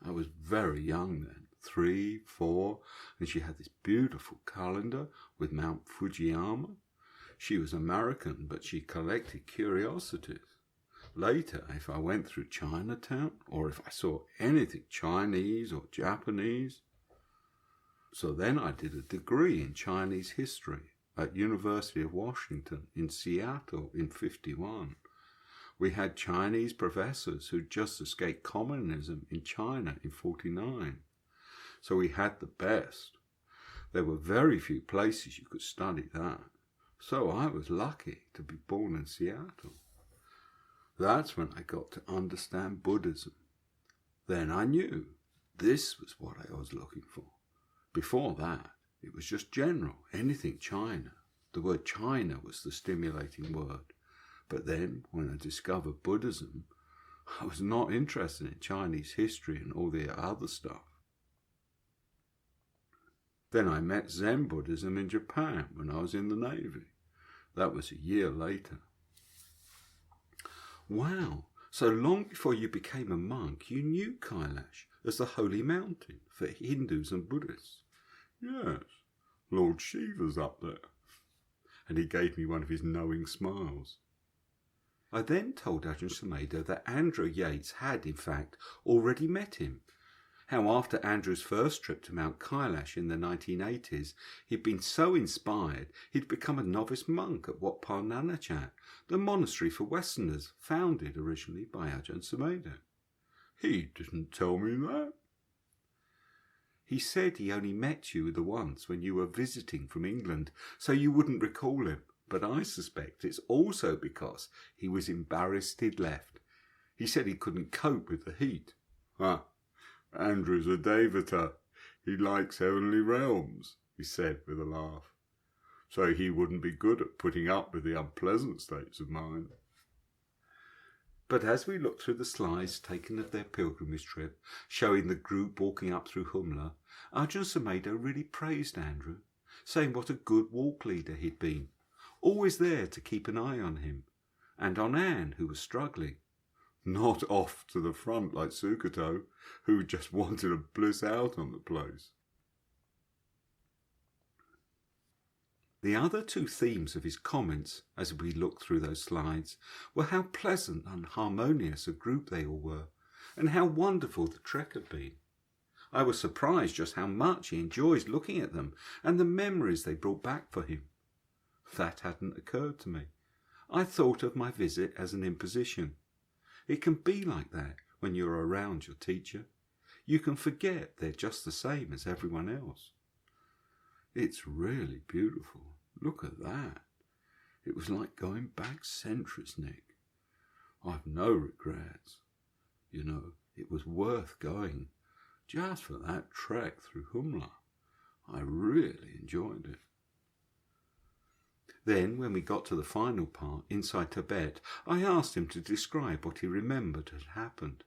I was very young then, 3, 4, and she had this beautiful calendar with Mount Fujiyama. She was American, but she collected curiosities. Later, if I went through Chinatown, or if I saw anything Chinese or Japanese. So then I did a degree in Chinese history at University of Washington in Seattle in 1951. We had Chinese professors who just escaped communism in China in 1949. So we had the best. There were very few places you could study that. So I was lucky to be born in Seattle. That's when I got to understand Buddhism. Then I knew this was what I was looking for. Before that, it was just general, anything China. The word China was the stimulating word. But then, when I discovered Buddhism, I was not interested in Chinese history and all the other stuff. Then I met Zen Buddhism in Japan when I was in the Navy. That was a year later. Wow, so long before you became a monk, you knew Kailash as the holy mountain for Hindus and Buddhists. Yes, Lord Shiva's up there. And he gave me one of his knowing smiles. I then told Ajahn Sumedho that Andrew Yates had, in fact, already met him. How after Andrew's first trip to Mount Kailash in the 1980s, he'd been so inspired he'd become a novice monk at Wat Pa Nanachat, the monastery for Westerners founded originally by Ajahn Sumedho. He didn't tell me that. He said he only met you the once when you were visiting from England, so you wouldn't recall him. But I suspect it's also because he was embarrassed he'd left. He said he couldn't cope with the heat. Andrew's a Devata. He likes heavenly realms, he said with a laugh. So he wouldn't be good at putting up with the unpleasant states of mind. But as we looked through the slides taken of their pilgrimage trip, showing the group walking up through Humla, Ajahn Sumedho really praised Andrew, saying what a good walk leader he'd been, always there to keep an eye on him, and on Anne, who was struggling. Not off to the front like Sukato, who just wanted to bliss out on the place. The other two themes of his comments, as we looked through those slides, were how pleasant and harmonious a group they all were, and how wonderful the trek had been. I was surprised just how much he enjoyed looking at them, and the memories they brought back for him. That hadn't occurred to me. I thought of my visit as an imposition. It can be like that when you're around your teacher. You can forget they're just the same as everyone else. It's really beautiful. Look at that. It was like going back centuries, Nick. I've no regrets. You know, it was worth going just for that trek through Humla. I really enjoyed it. Then, when we got to the final part, inside Tibet, I asked him to describe what he remembered had happened.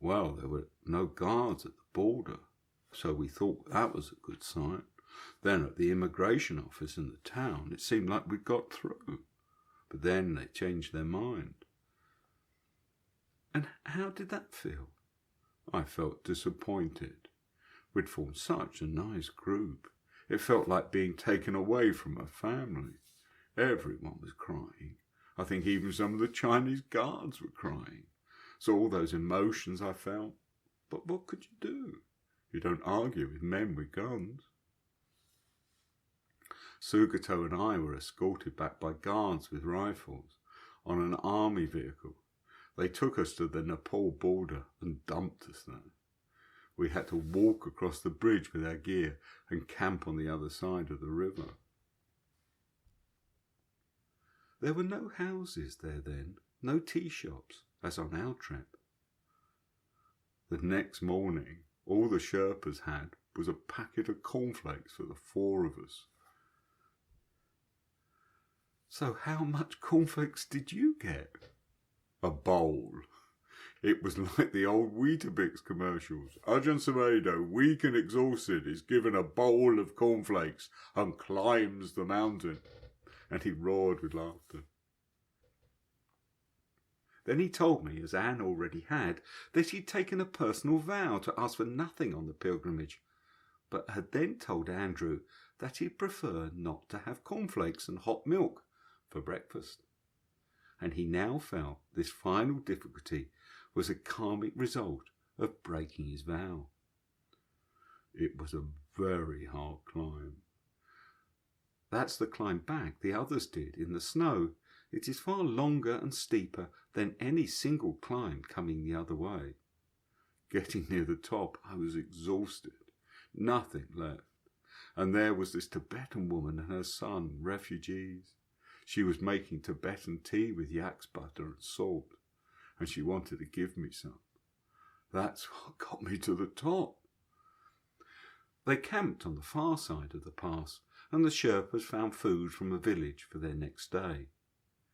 Well, there were no guards at the border, so we thought that was a good sign. Then at the immigration office in the town, it seemed like we'd got through. But then they changed their mind. And how did that feel? I felt disappointed. We'd formed such a nice group. It felt like being taken away from a family. Everyone was crying. I think even some of the Chinese guards were crying. So all those emotions I felt. But what could you do? You don't argue with men with guns. Sugato and I were escorted back by guards with rifles on an army vehicle. They took us to the Nepal border and dumped us there. We had to walk across the bridge with our gear and camp on the other side of the river. There were no houses there then, no tea shops, as on our trip. The next morning, all the Sherpas had was a packet of cornflakes for the 4 of us. So how much cornflakes did you get? A bowl. It was like the old Weetabix commercials. Ajahn Sumedho, weak and exhausted, is given a bowl of cornflakes and climbs the mountain. And he roared with laughter. Then he told me, as Anne already had, that he'd taken a personal vow to ask for nothing on the pilgrimage, but had then told Andrew that he'd prefer not to have cornflakes and hot milk for breakfast. And he now felt this final difficulty was a karmic result of breaking his vow. It was a very hard climb. That's the climb back the others did in the snow. It is far longer and steeper than any single climb coming the other way. Getting near the top, I was exhausted, nothing left. And there was this Tibetan woman and her son, refugees. She was making Tibetan tea with yak's butter and salt, and she wanted to give me some. That's what got me to the top. They camped on the far side of the pass, and the Sherpas found food from a village for their next day.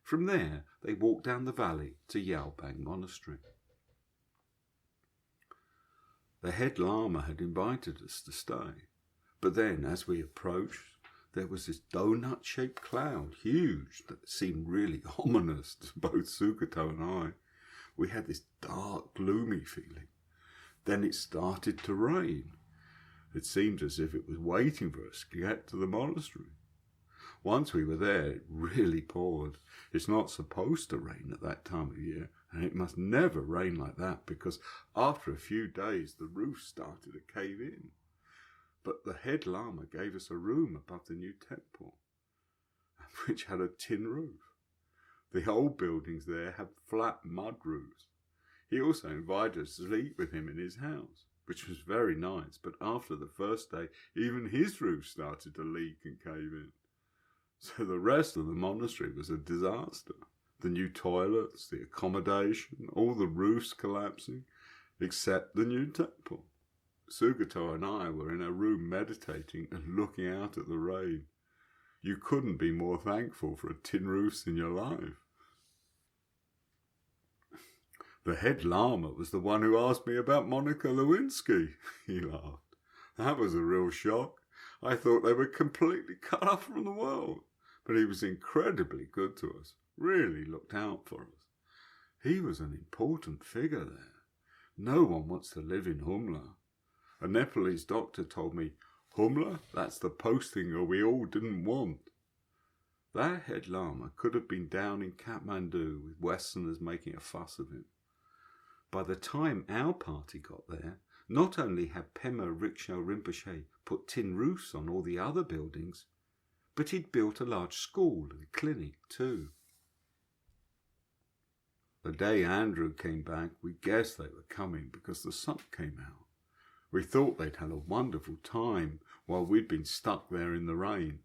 From there, they walked down the valley to Yalbang Monastery. The head Lama had invited us to stay, but then, as we approached, there was this donut-shaped cloud, huge, that seemed really ominous to both Sukato and I. We had this dark, gloomy feeling. Then it started to rain. It seemed as if it was waiting for us to get to the monastery. Once we were there, it really poured. It's not supposed to rain at that time of year, and it must never rain like that, because after a few days the roof started to cave in. But the head Lama gave us a room above the new temple, which had a tin roof. The old buildings there had flat mud roofs. He also invited us to sleep with him in his house, which was very nice, but after the first day, even his roof started to leak and cave in. So the rest of the monastery was a disaster. The new toilets, the accommodation, all the roofs collapsing, except the new temple. Sugato and I were in a room meditating and looking out at the rain. You couldn't be more thankful for a tin roof in your life. The head Lama was the one who asked me about Monica Lewinsky. He laughed. That was a real shock. I thought they were completely cut off from the world. But he was incredibly good to us, really looked out for us. He was an important figure there. No one wants to live in Humla. A Nepalese doctor told me, Humla, that's the posting we all didn't want. That head Lama could have been down in Kathmandu with Westerners making a fuss of him. By the time our party got there, not only had Pema Rickshaw Rinpoche put tin roofs on all the other buildings, but he'd built a large school and clinic too. The day Andrew came back, we guessed they were coming because the sun came out. We thought they'd had a wonderful time while we'd been stuck there in the rain,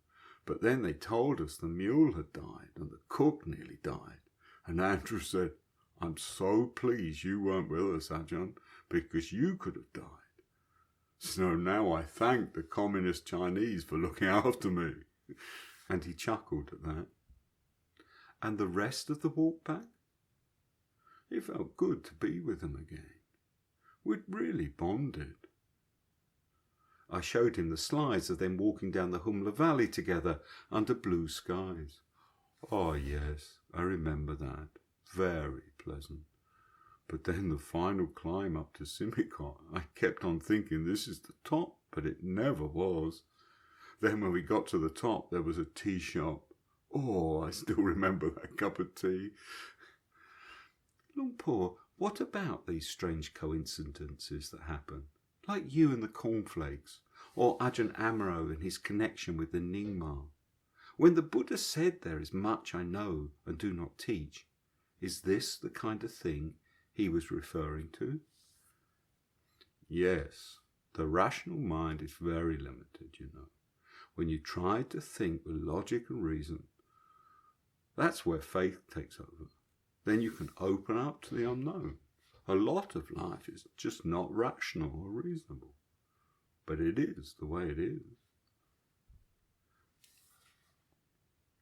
but then they told us the mule had died and the cook nearly died, and Andrew said, I'm so pleased you weren't with us, Ajahn, because you could have died. So now I thank the communist Chinese for looking after me. And he chuckled at that. And the rest of the walk back? It felt good to be with them again. We'd really bonded. I showed him the slides of them walking down the Humla Valley together under blue skies. Oh yes, I remember that. Very pleasant. But then the final climb up to Simicot, I kept on thinking this is the top, but it never was. Then when we got to the top, there was a tea shop. Oh, I still remember that cup of tea. Lumpur, what about these strange coincidences that happen? Like you and the cornflakes, or Ajahn Amaro and his connection with the Nyingma. When the Buddha said there is much I know and do not teach, is this the kind of thing he was referring to? Yes, the rational mind is very limited, you know. When you try to think with logic and reason, that's where faith takes over. Then you can open up to the unknown. A lot of life is just not rational or reasonable. But it is the way it is.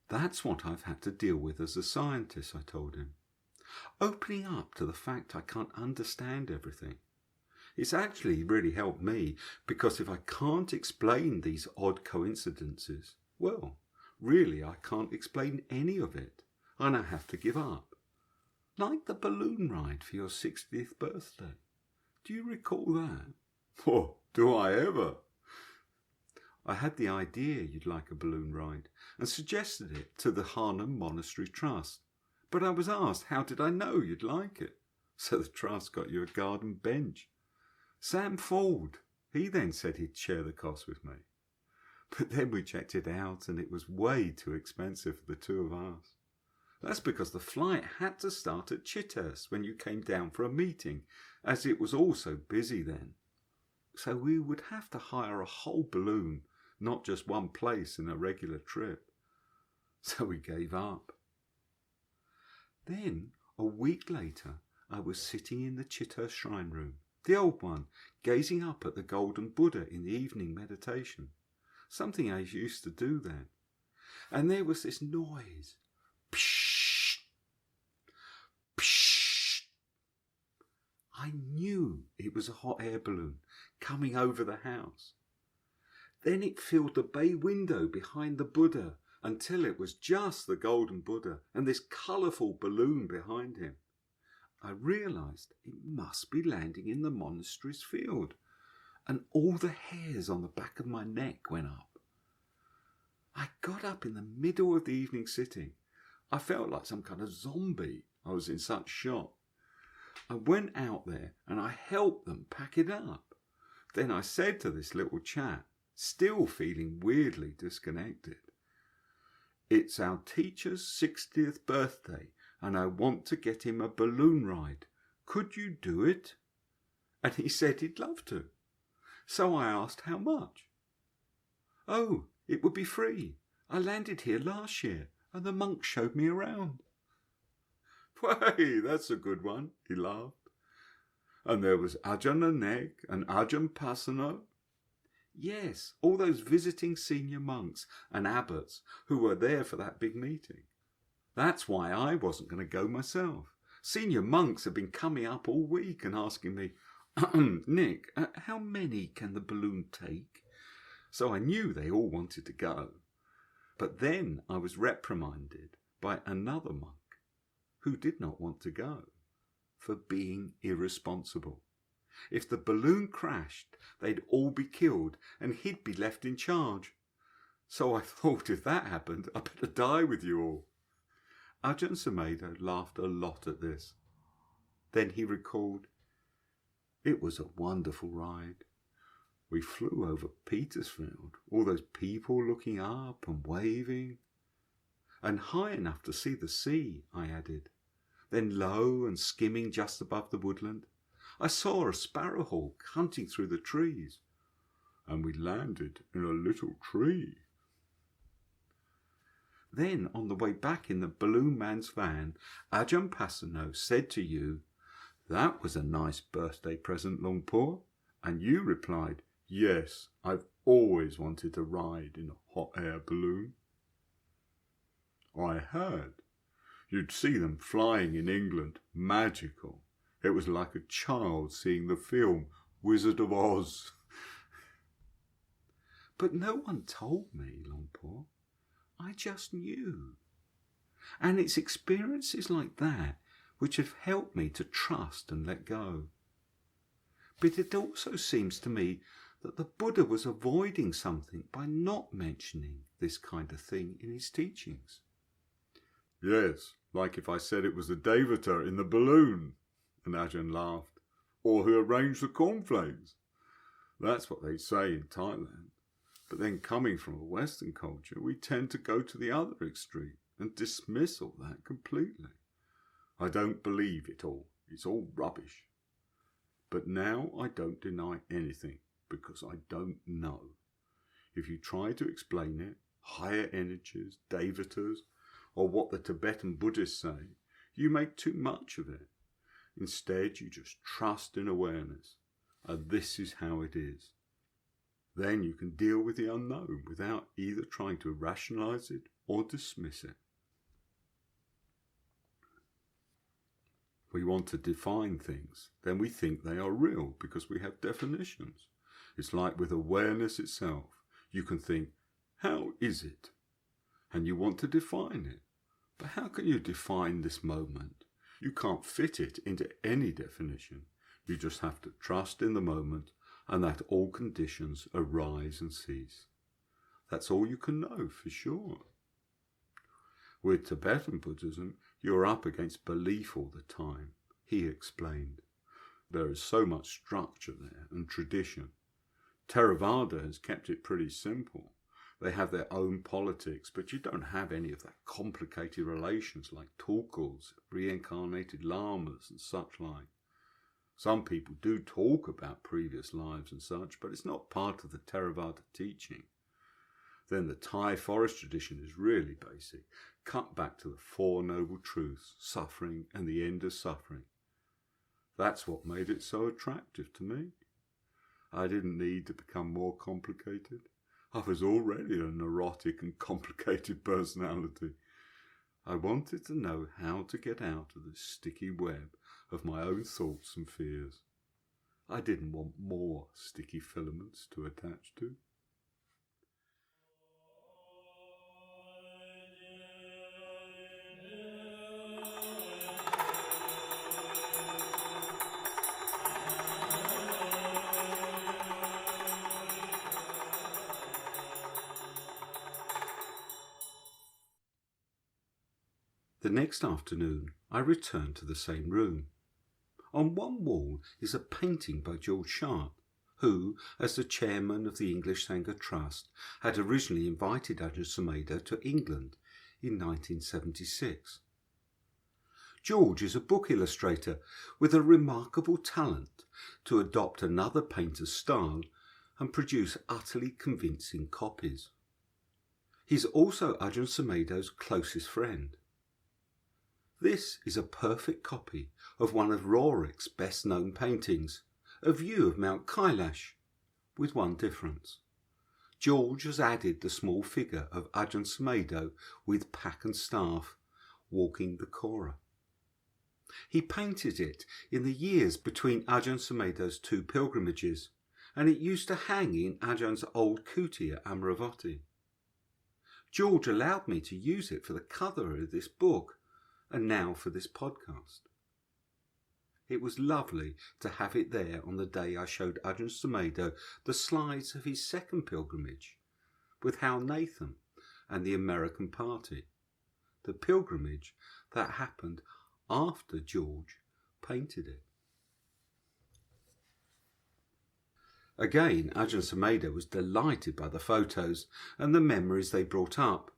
That's what I've had to deal with as a scientist, I told him. Opening up to the fact I can't understand everything. It's actually really helped me, because if I can't explain these odd coincidences, well, really I can't explain any of it, and I have to give up. Like the balloon ride for your 60th birthday. Do you recall that? Oh, do I ever? I had the idea you'd like a balloon ride and suggested it to the Harnham Monastery Trust. But I was asked, how did I know you'd like it? So the Trust got you a garden bench. Sam Ford, he then said he'd share the cost with me. But then we checked it out and it was way too expensive for the two of us. That's because the flight had to start at Chithurst when you came down for a meeting, as it was all so busy then. So we would have to hire a whole balloon, not just one place in a regular trip. So we gave up. Then, a week later, I was sitting in the Chithurst shrine room, the old one, gazing up at the golden Buddha in the evening meditation, something I used to do then. And there was this noise. Psh! Psh! I knew it was a hot air balloon coming over the house. Then it filled the bay window behind the Buddha until it was just the golden Buddha and this colourful balloon behind him. I realised it must be landing in the monastery's field, and all the hairs on the back of my neck went up. I got up in the middle of the evening sitting. I felt like some kind of zombie. I was in such shock. I went out there and I helped them pack it up. Then I said to this little chap, still feeling weirdly disconnected, "It's our teacher's 60th birthday and I want to get him a balloon ride. Could you do it?" And he said he'd love to. So I asked how much. "Oh, it would be free. I landed here last year and the monk showed me around." "Why, that's a good one," he laughed. "And there was Ajahn Nanak and Ajahn Pasano?" "Yes, all those visiting senior monks and abbots who were there for that big meeting. That's why I wasn't going to go myself. Senior monks have been coming up all week and asking me, 'Nick, how many can the balloon take?' So I knew they all wanted to go. But then I was reprimanded by another monk who did not want to go for being irresponsible. If the balloon crashed, they'd all be killed and he'd be left in charge. So I thought, if that happened, I'd better die with you all." Ajahn Sumedho laughed a lot at this. Then he recalled, "It was a wonderful ride. We flew over Petersfield, all those people looking up and waving. And high enough to see the sea," I added. "Then low and skimming just above the woodland. I saw a sparrowhawk hunting through the trees. And we landed in a little tree." Then, on the way back in the balloon man's van, Ajahn Pasano said to you, "That was a nice birthday present, Longpo." And you replied, "Yes, I've always wanted to ride in a hot air balloon." "I had. You'd see them flying in England. Magical. It was like a child seeing the film Wizard of Oz." But no one told me, Longpo. I just knew. And it's experiences like that which have helped me to trust and let go. But it also seems to me that the Buddha was avoiding something by not mentioning this kind of thing in his teachings. "Yes, like if I said it was the Devata in the balloon," and Ajahn laughed, "or who arranged the cornflakes. That's what they say in Thailand. But then coming from a Western culture, we tend to go to the other extreme and dismiss all that completely. I don't believe it all. It's all rubbish." But now I don't deny anything because I don't know. If you try to explain it, higher energies, devatas, or what the Tibetan Buddhists say, you make too much of it. Instead, you just trust in awareness, and this is how it is. Then you can deal with the unknown without either trying to rationalize it or dismiss it. We want to define things, then we think they are real because we have definitions. It's like with awareness itself. You can think, how is it? And you want to define it. But how can you define this moment? You can't fit it into any definition. You just have to trust in the moment and that all conditions arise and cease. That's all you can know for sure. With Tibetan Buddhism, you're up against belief all the time, he explained. There is so much structure there and tradition. Theravada has kept it pretty simple. They have their own politics, but you don't have any of that complicated relations like tulkus, reincarnated lamas and such like. Some people do talk about previous lives and such, but it's not part of the Theravada teaching. Then the Thai forest tradition is really basic, cut back to the Four Noble Truths, suffering and the end of suffering. That's what made it so attractive to me. I didn't need to become more complicated. I was already a neurotic and complicated personality. I wanted to know how to get out of this sticky web of my own thoughts and fears. I didn't want more sticky filaments to attach to. The next afternoon, I returned to the same room. On one wall is a painting by George Sharp, who, as the chairman of the English Sangha Trust, had originally invited Ajahn Sumedho to England in 1976. George is a book illustrator with a remarkable talent to adopt another painter's style and produce utterly convincing copies. He's also Ajahn Sumedho's closest friend. This is a perfect copy of one of Rorik's best-known paintings, a view of Mount Kailash, with one difference. George has added the small figure of Ajahn Sumedho with pack and staff, walking the Kora. He painted it in the years between Ajahn Sumedho's two pilgrimages, and it used to hang in Ajahn's old kuti at Amravati. George allowed me to use it for the cover of this book, and now for this podcast. It was lovely to have it there on the day I showed Ajahn Sumedho the slides of his second pilgrimage with Hal Nathan and the American Party, the pilgrimage that happened after George painted it. Again, Ajahn Sumedho was delighted by the photos and the memories they brought up,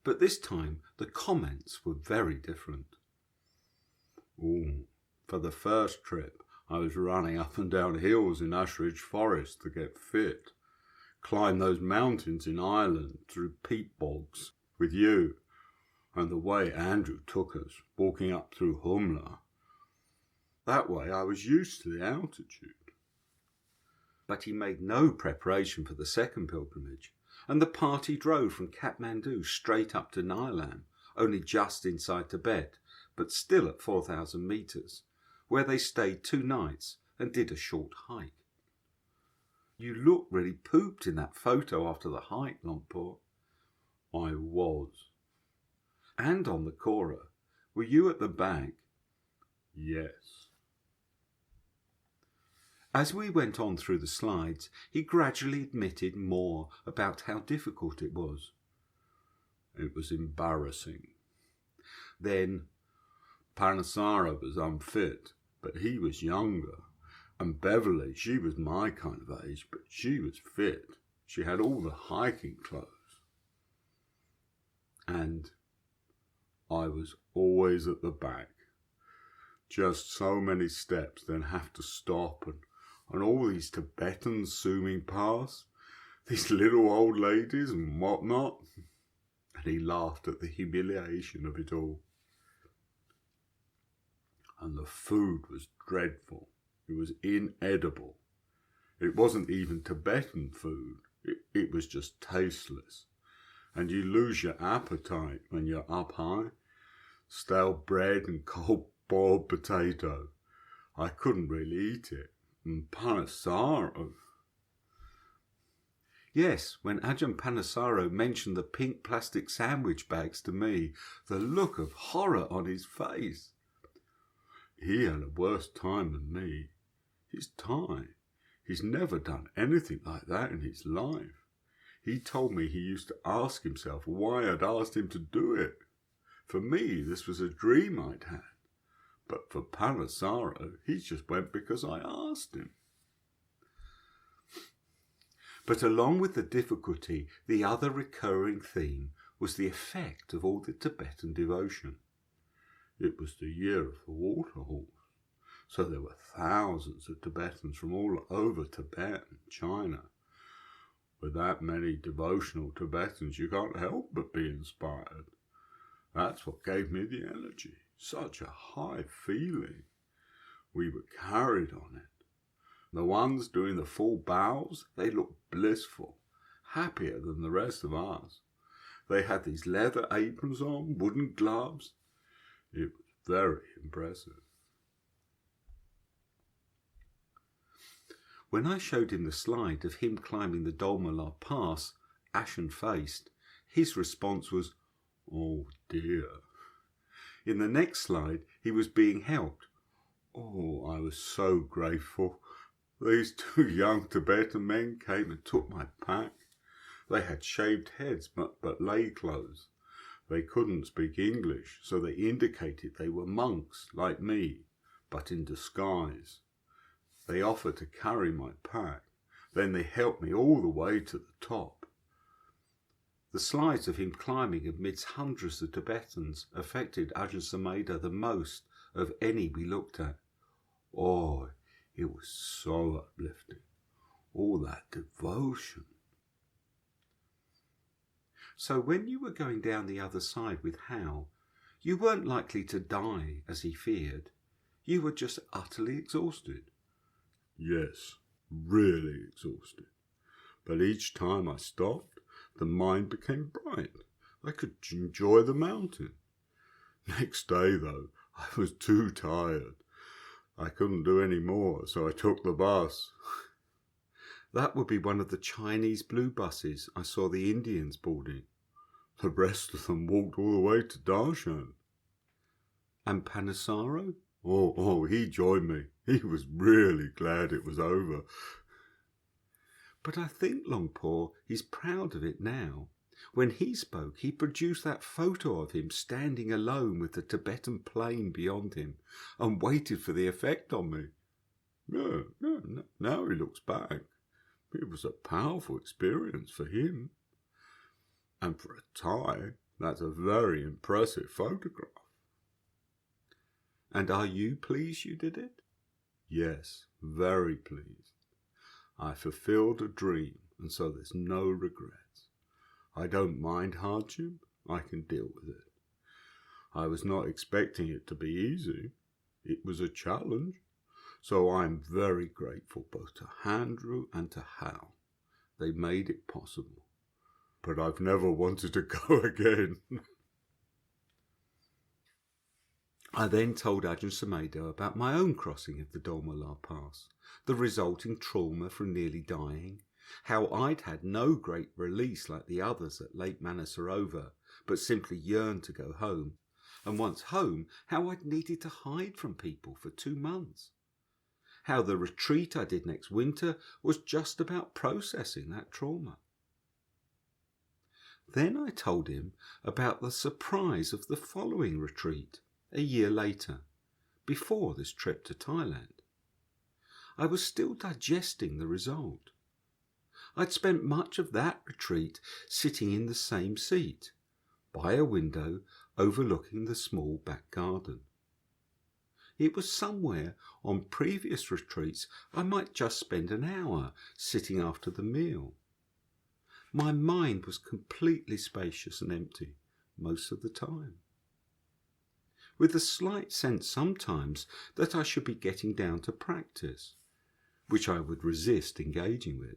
but this time the comments were very different. For the first trip, I was running up and down hills in Ashridge Forest to get fit, climb those mountains in Ireland through peat bogs with you, and the way Andrew took us, walking up through Humla. That way I was used to the altitude. But he made no preparation for the second pilgrimage, and the party drove from Kathmandu straight up to Nilam, only just inside Tibet, but still at 4,000 metres, where they stayed 2 nights and did a short hike. You look really pooped in that photo after the hike, Longport. I was. And on the Kora. Were you at the back? Yes. As we went on through the slides, he gradually admitted more about how difficult it was. It was embarrassing. Then Parnasara was unfit, but he was younger. And Beverly, she was my kind of age, but she was fit. She had all the hiking clothes. And I was always at the back, Just so many steps, then have to stop, and all these Tibetans zooming past, these little old ladies and whatnot. And he laughed at the humiliation of it all. And the food was dreadful. It was inedible. It wasn't even Tibetan food. It was just tasteless. And you lose your appetite when you're up high. Stale bread and cold boiled potato. I couldn't really eat it. And panasaro. Yes, when Ajahn Panasaro mentioned the pink plastic sandwich bags to me, the look of horror on his face. He had a worse time than me. He's Thai. He's never done anything like that in his life. He told me he used to ask himself why I'd asked him to do it. For me, this was a dream I'd had. But for Panasaro, he just went because I asked him. But along with the difficulty, the other recurring theme was the effect of all the Tibetan devotion. It was the year of the water horse, so there were thousands of Tibetans from all over Tibet and China. With that many devotional Tibetans, you can't help but be inspired. That's what gave me the energy, such a high feeling. We were carried on it. The ones doing the full bows, they looked blissful, happier than the rest of us. They had these leather aprons on, wooden gloves. It was very impressive. When I showed him the slide of him climbing the Dolmalar Pass, ashen-faced, his response was, "Oh dear." In the next slide, he was being helped. Oh, I was so grateful. These two young Tibetan men came and took my pack. They had shaved heads but lay clothes. They couldn't speak English, so they indicated they were monks like me, but in disguise. They offered to carry my pack. Then they helped me all the way to the top. The slides of him climbing amidst hundreds of Tibetans affected Ajahn Sumedho the most of any we looked at. Oh, it was so uplifting. All that devotion. So when you were going down the other side with Hal, you weren't likely to die as he feared. You were just utterly exhausted. Yes, really exhausted. But each time I stopped, the mind became bright. I could enjoy the mountain. Next day, though, I was too tired. I couldn't do any more, so I took the bus. That would be one of the Chinese blue buses I saw the Indians boarding. The rest of them walked all the way to Darshan. And Panasaro? Oh, he joined me. He was really glad it was over. But I think Longpo, he's proud of it now. When he spoke, he produced that photo of him standing alone with the Tibetan plain beyond him and waited for the effect on me. No, now he looks back. It was a powerful experience for him. And for a Thai, that's a very impressive photograph. And are you pleased you did it? Yes, very pleased. I fulfilled a dream, and so there's no regrets. I don't mind hardship. I can deal with it. I was not expecting it to be easy. It was a challenge. So I'm very grateful both to Andrew and to Hal. They made it possible. But I've never wanted to go again. I then told Ajahn Sumedho about my own crossing of the Dolmalar Pass, the resulting trauma from nearly dying, how I'd had no great release like the others at Lake Manasarovar, but simply yearned to go home, and once home, how I'd needed to hide from people for 2 months. How the retreat I did next winter was just about processing that trauma. Then I told him about the surprise of the following retreat, a year later, before this trip to Thailand. I was still digesting the result. I'd spent much of that retreat sitting in the same seat, by a window overlooking the small back garden. It was somewhere on previous retreats I might just spend an hour sitting after the meal. My mind was completely spacious and empty most of the time, with a slight sense sometimes that I should be getting down to practice, which I would resist engaging with,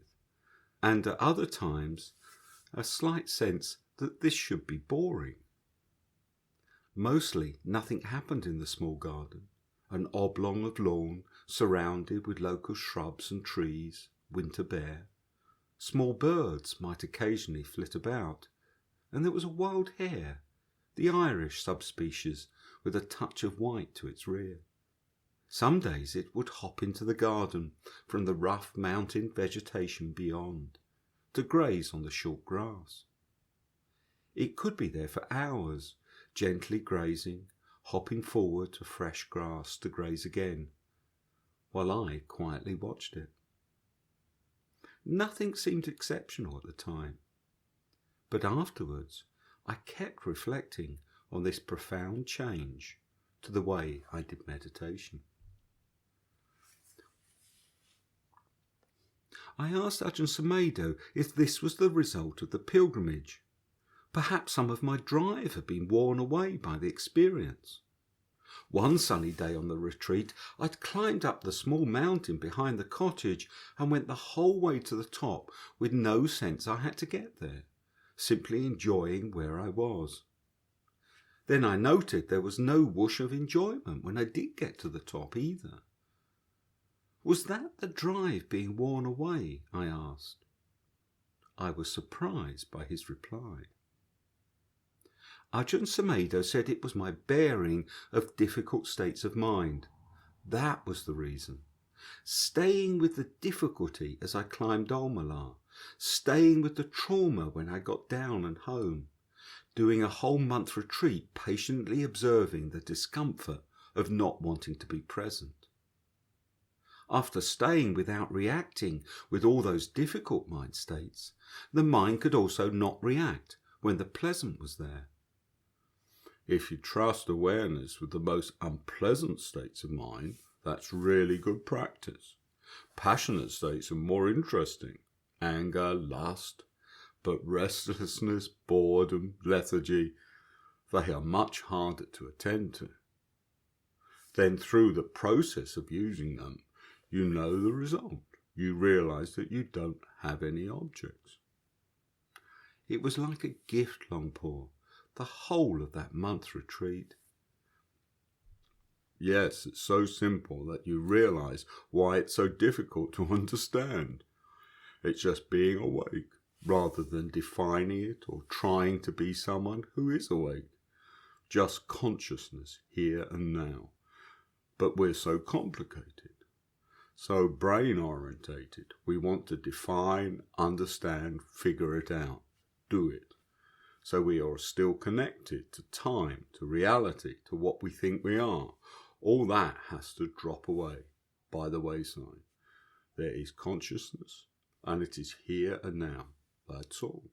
and at other times a slight sense that this should be boring. Mostly nothing happened in the small garden, an oblong of lawn surrounded with local shrubs and trees, winter bare. Small birds might occasionally flit about, and there was a wild hare, the Irish subspecies, with a touch of white to its rear. Some days it would hop into the garden from the rough mountain vegetation beyond, to graze on the short grass. It could be there for hours, gently grazing, hopping forward to fresh grass to graze again, while I quietly watched it. Nothing seemed exceptional at the time, but afterwards I kept reflecting on this profound change to the way I did meditation. I asked Ajahn Sumedho if this was the result of the pilgrimage. Perhaps some of my drive had been worn away by the experience. One sunny day on the retreat, I'd climbed up the small mountain behind the cottage and went the whole way to the top with no sense I had to get there, simply enjoying where I was. Then I noted there was no whoosh of enjoyment when I did get to the top either. Was that the drive being worn away? I asked. I was surprised by his reply. Ajahn Sumedho said it was my bearing of difficult states of mind. That was the reason. Staying with the difficulty as I climbed Dolmala, staying with the trauma when I got down and home, doing a whole month retreat patiently observing the discomfort of not wanting to be present. After staying without reacting with all those difficult mind states, the mind could also not react when the pleasant was there. If you trust awareness with the most unpleasant states of mind, that's really good practice. Passionate states are more interesting. Anger, lust, but restlessness, boredom, lethargy, they are much harder to attend to. Then through the process of using them, you know the result. You realize that you don't have any objects. It was like a gift, Longpo, the whole of that month retreat. Yes, it's so simple that you realize why it's so difficult to understand. It's just being awake, rather than defining it or trying to be someone who is awake. Just consciousness here and now. But we're so complicated, so brain-orientated. We want to define, understand, figure it out, do it. So we are still connected to time, to reality, to what we think we are. All that has to drop away by the wayside. There is consciousness, and it is here and now. That's all.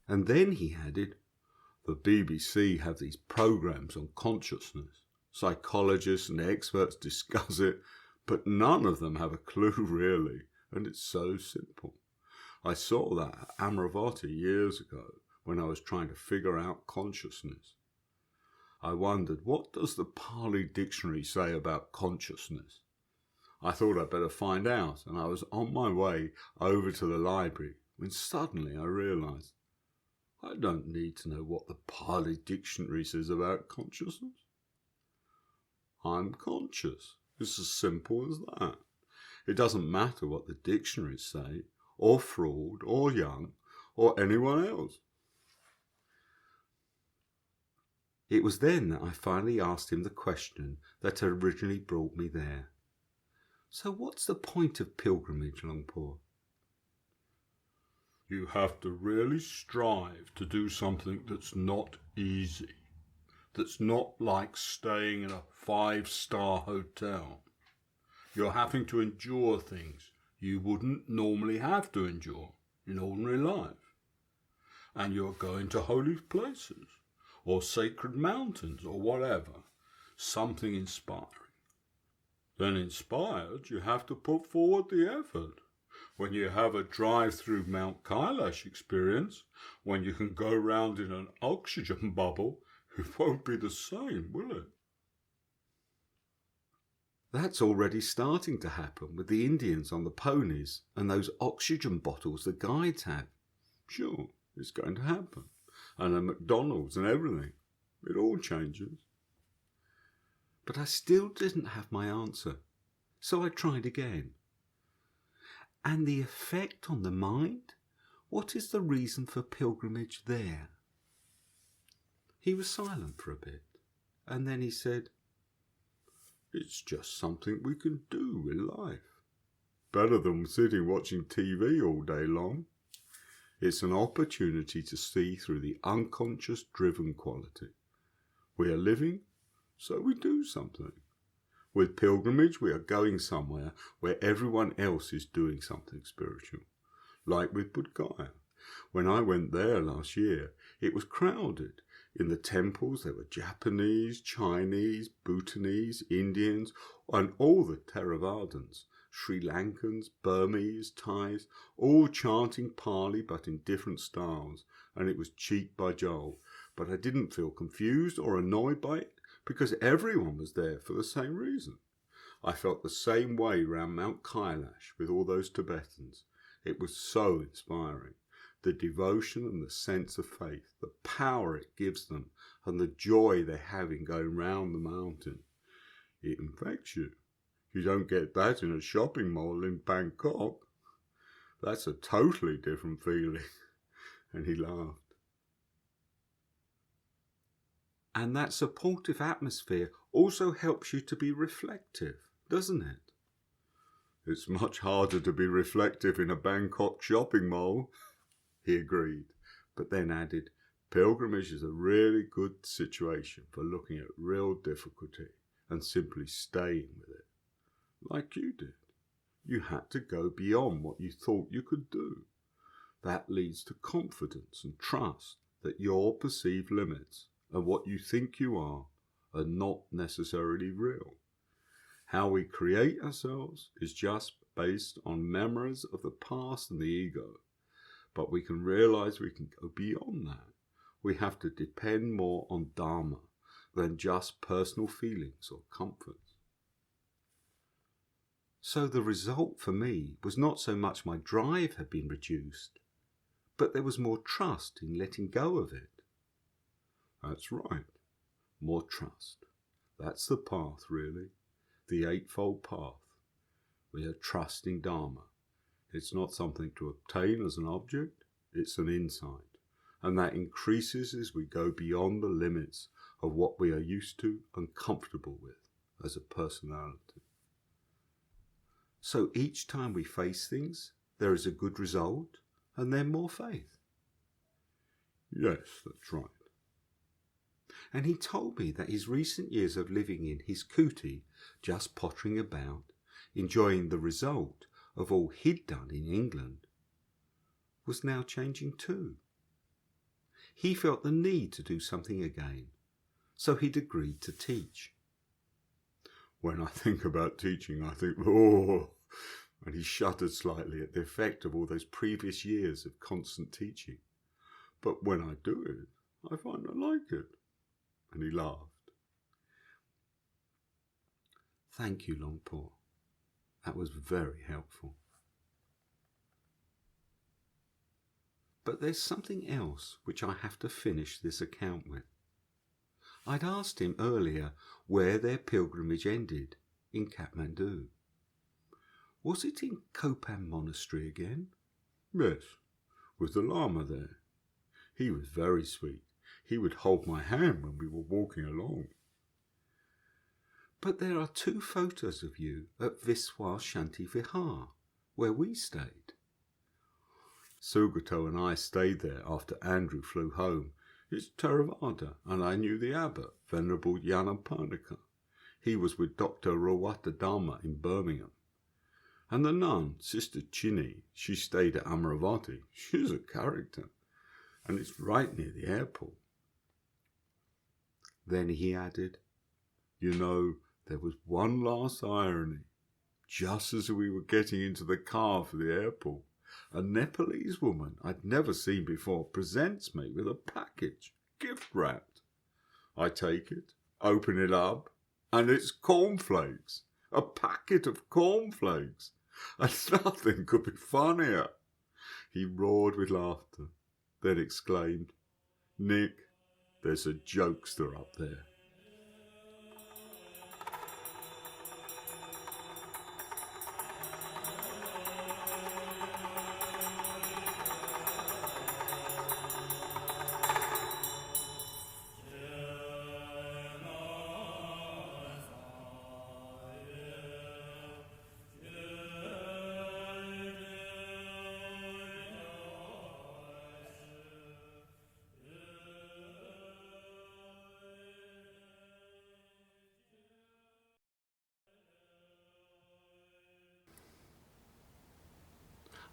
And then he added, the BBC have these programs on consciousness. Psychologists and experts discuss it, but none of them have a clue really, and it's so simple. I saw that at Amaravati years ago when I was trying to figure out consciousness. I wondered, what does the Pali dictionary say about consciousness? I thought I'd better find out, and I was on my way over to the library when suddenly I realised I don't need to know what the Pali dictionary says about consciousness. I'm conscious. It's as simple as that. It doesn't matter what the dictionaries say, or Freud, or Jung, or anyone else. It was then that I finally asked him the question that had originally brought me there. So what's the point of pilgrimage, Longpo? You have to really strive to do something that's not easy, that's not like staying in a 5-star hotel. You're having to endure things you wouldn't normally have to endure in ordinary life. And you're going to holy places, or sacred mountains, or whatever. Something inspiring. Then inspired, you have to put forward the effort. When you have a drive through Mount Kailash experience, when you can go round in an oxygen bubble, it won't be the same, will it? That's already starting to happen with the Indians on the ponies and those oxygen bottles the guides have. Sure, it's going to happen. And at McDonald's and everything. It all changes. But I still didn't have my answer, so I tried again. And the effect on the mind? What is the reason for pilgrimage there? He was silent for a bit, and then he said, It's just something we can do with life. Better than sitting watching TV all day long. It's an opportunity to see through the unconscious driven quality. We are living, so we do something. With pilgrimage, we are going somewhere where everyone else is doing something spiritual. Like with Bodh Gaya. When I went there last year, it was crowded. In the temples, there were Japanese, Chinese, Bhutanese, Indians, and all the Theravadins, Sri Lankans, Burmese, Thais, all chanting Pali but in different styles, and it was cheek by jowl. But I didn't feel confused or annoyed by it, because everyone was there for the same reason. I felt the same way round Mount Kailash with all those Tibetans. It was so inspiring. The devotion and the sense of faith, the power it gives them, and the joy they have in going round the mountain. It infects you. You don't get that in a shopping mall in Bangkok. That's a totally different feeling. And he laughed. And that supportive atmosphere also helps you to be reflective, doesn't it? It's much harder to be reflective in a Bangkok shopping mall, he agreed, but then added, pilgrimage is a really good situation for looking at real difficulty and simply staying with it. Like you did. You had to go beyond what you thought you could do. That leads to confidence and trust that your perceived limits and what you think you are not necessarily real. How we create ourselves is just based on memories of the past and the ego. But we can realize we can go beyond that. We have to depend more on Dharma than just personal feelings or comforts. So the result for me was not so much my drive had been reduced, but there was more trust in letting go of it. That's right. More trust. That's the path, really. The Eightfold Path. We are trusting Dharma. It's not something to obtain as an object, it's an insight. And that increases as we go beyond the limits of what we are used to and comfortable with as a personality. So each time we face things, there is a good result and then more faith. Yes, that's right. And he told me that his recent years of living in his kuti, just pottering about, enjoying the result of all he'd done in England, was now changing too. He felt the need to do something again, so he'd agreed to teach. When I think about teaching, I think, oh, and he shuddered slightly at the effect of all those previous years of constant teaching. But when I do it, I find I like it. And he laughed. Thank you, Longpo. That was very helpful. But there's something else which I have to finish this account with. I'd asked him earlier where their pilgrimage ended, in Kathmandu. Was it in Kopan Monastery again? Yes, with the Lama there. He was very sweet. He would hold my hand when we were walking along. But there are 2 photos of you at Viswar Shanti Vihar, where we stayed. Sugato and I stayed there after Andrew flew home. It's Theravada, and I knew the abbot, Venerable Yanaparnika. He was with Dr. Rawata Dharma in Birmingham. And the nun, Sister Chinny, she stayed at Amravati. She's a character. And it's right near the airport. Then he added, "You know, there was one last irony. Just as we were getting into the car for the airport, a Nepalese woman I'd never seen before presents me with a package, gift wrapped. I take it, open it up, and it's cornflakes. A packet of cornflakes. And nothing could be funnier." He roared with laughter, then exclaimed, "Nick, there's a jokester up there."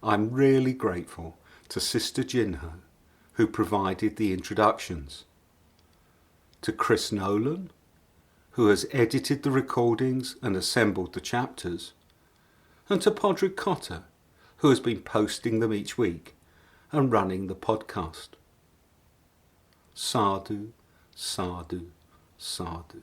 I'm really grateful to Sister Jinho, who provided the introductions, to Chris Nolan, who has edited the recordings and assembled the chapters, and to Podrick Cotter, who has been posting them each week and running the podcast. Sadhu, sadhu, sadhu.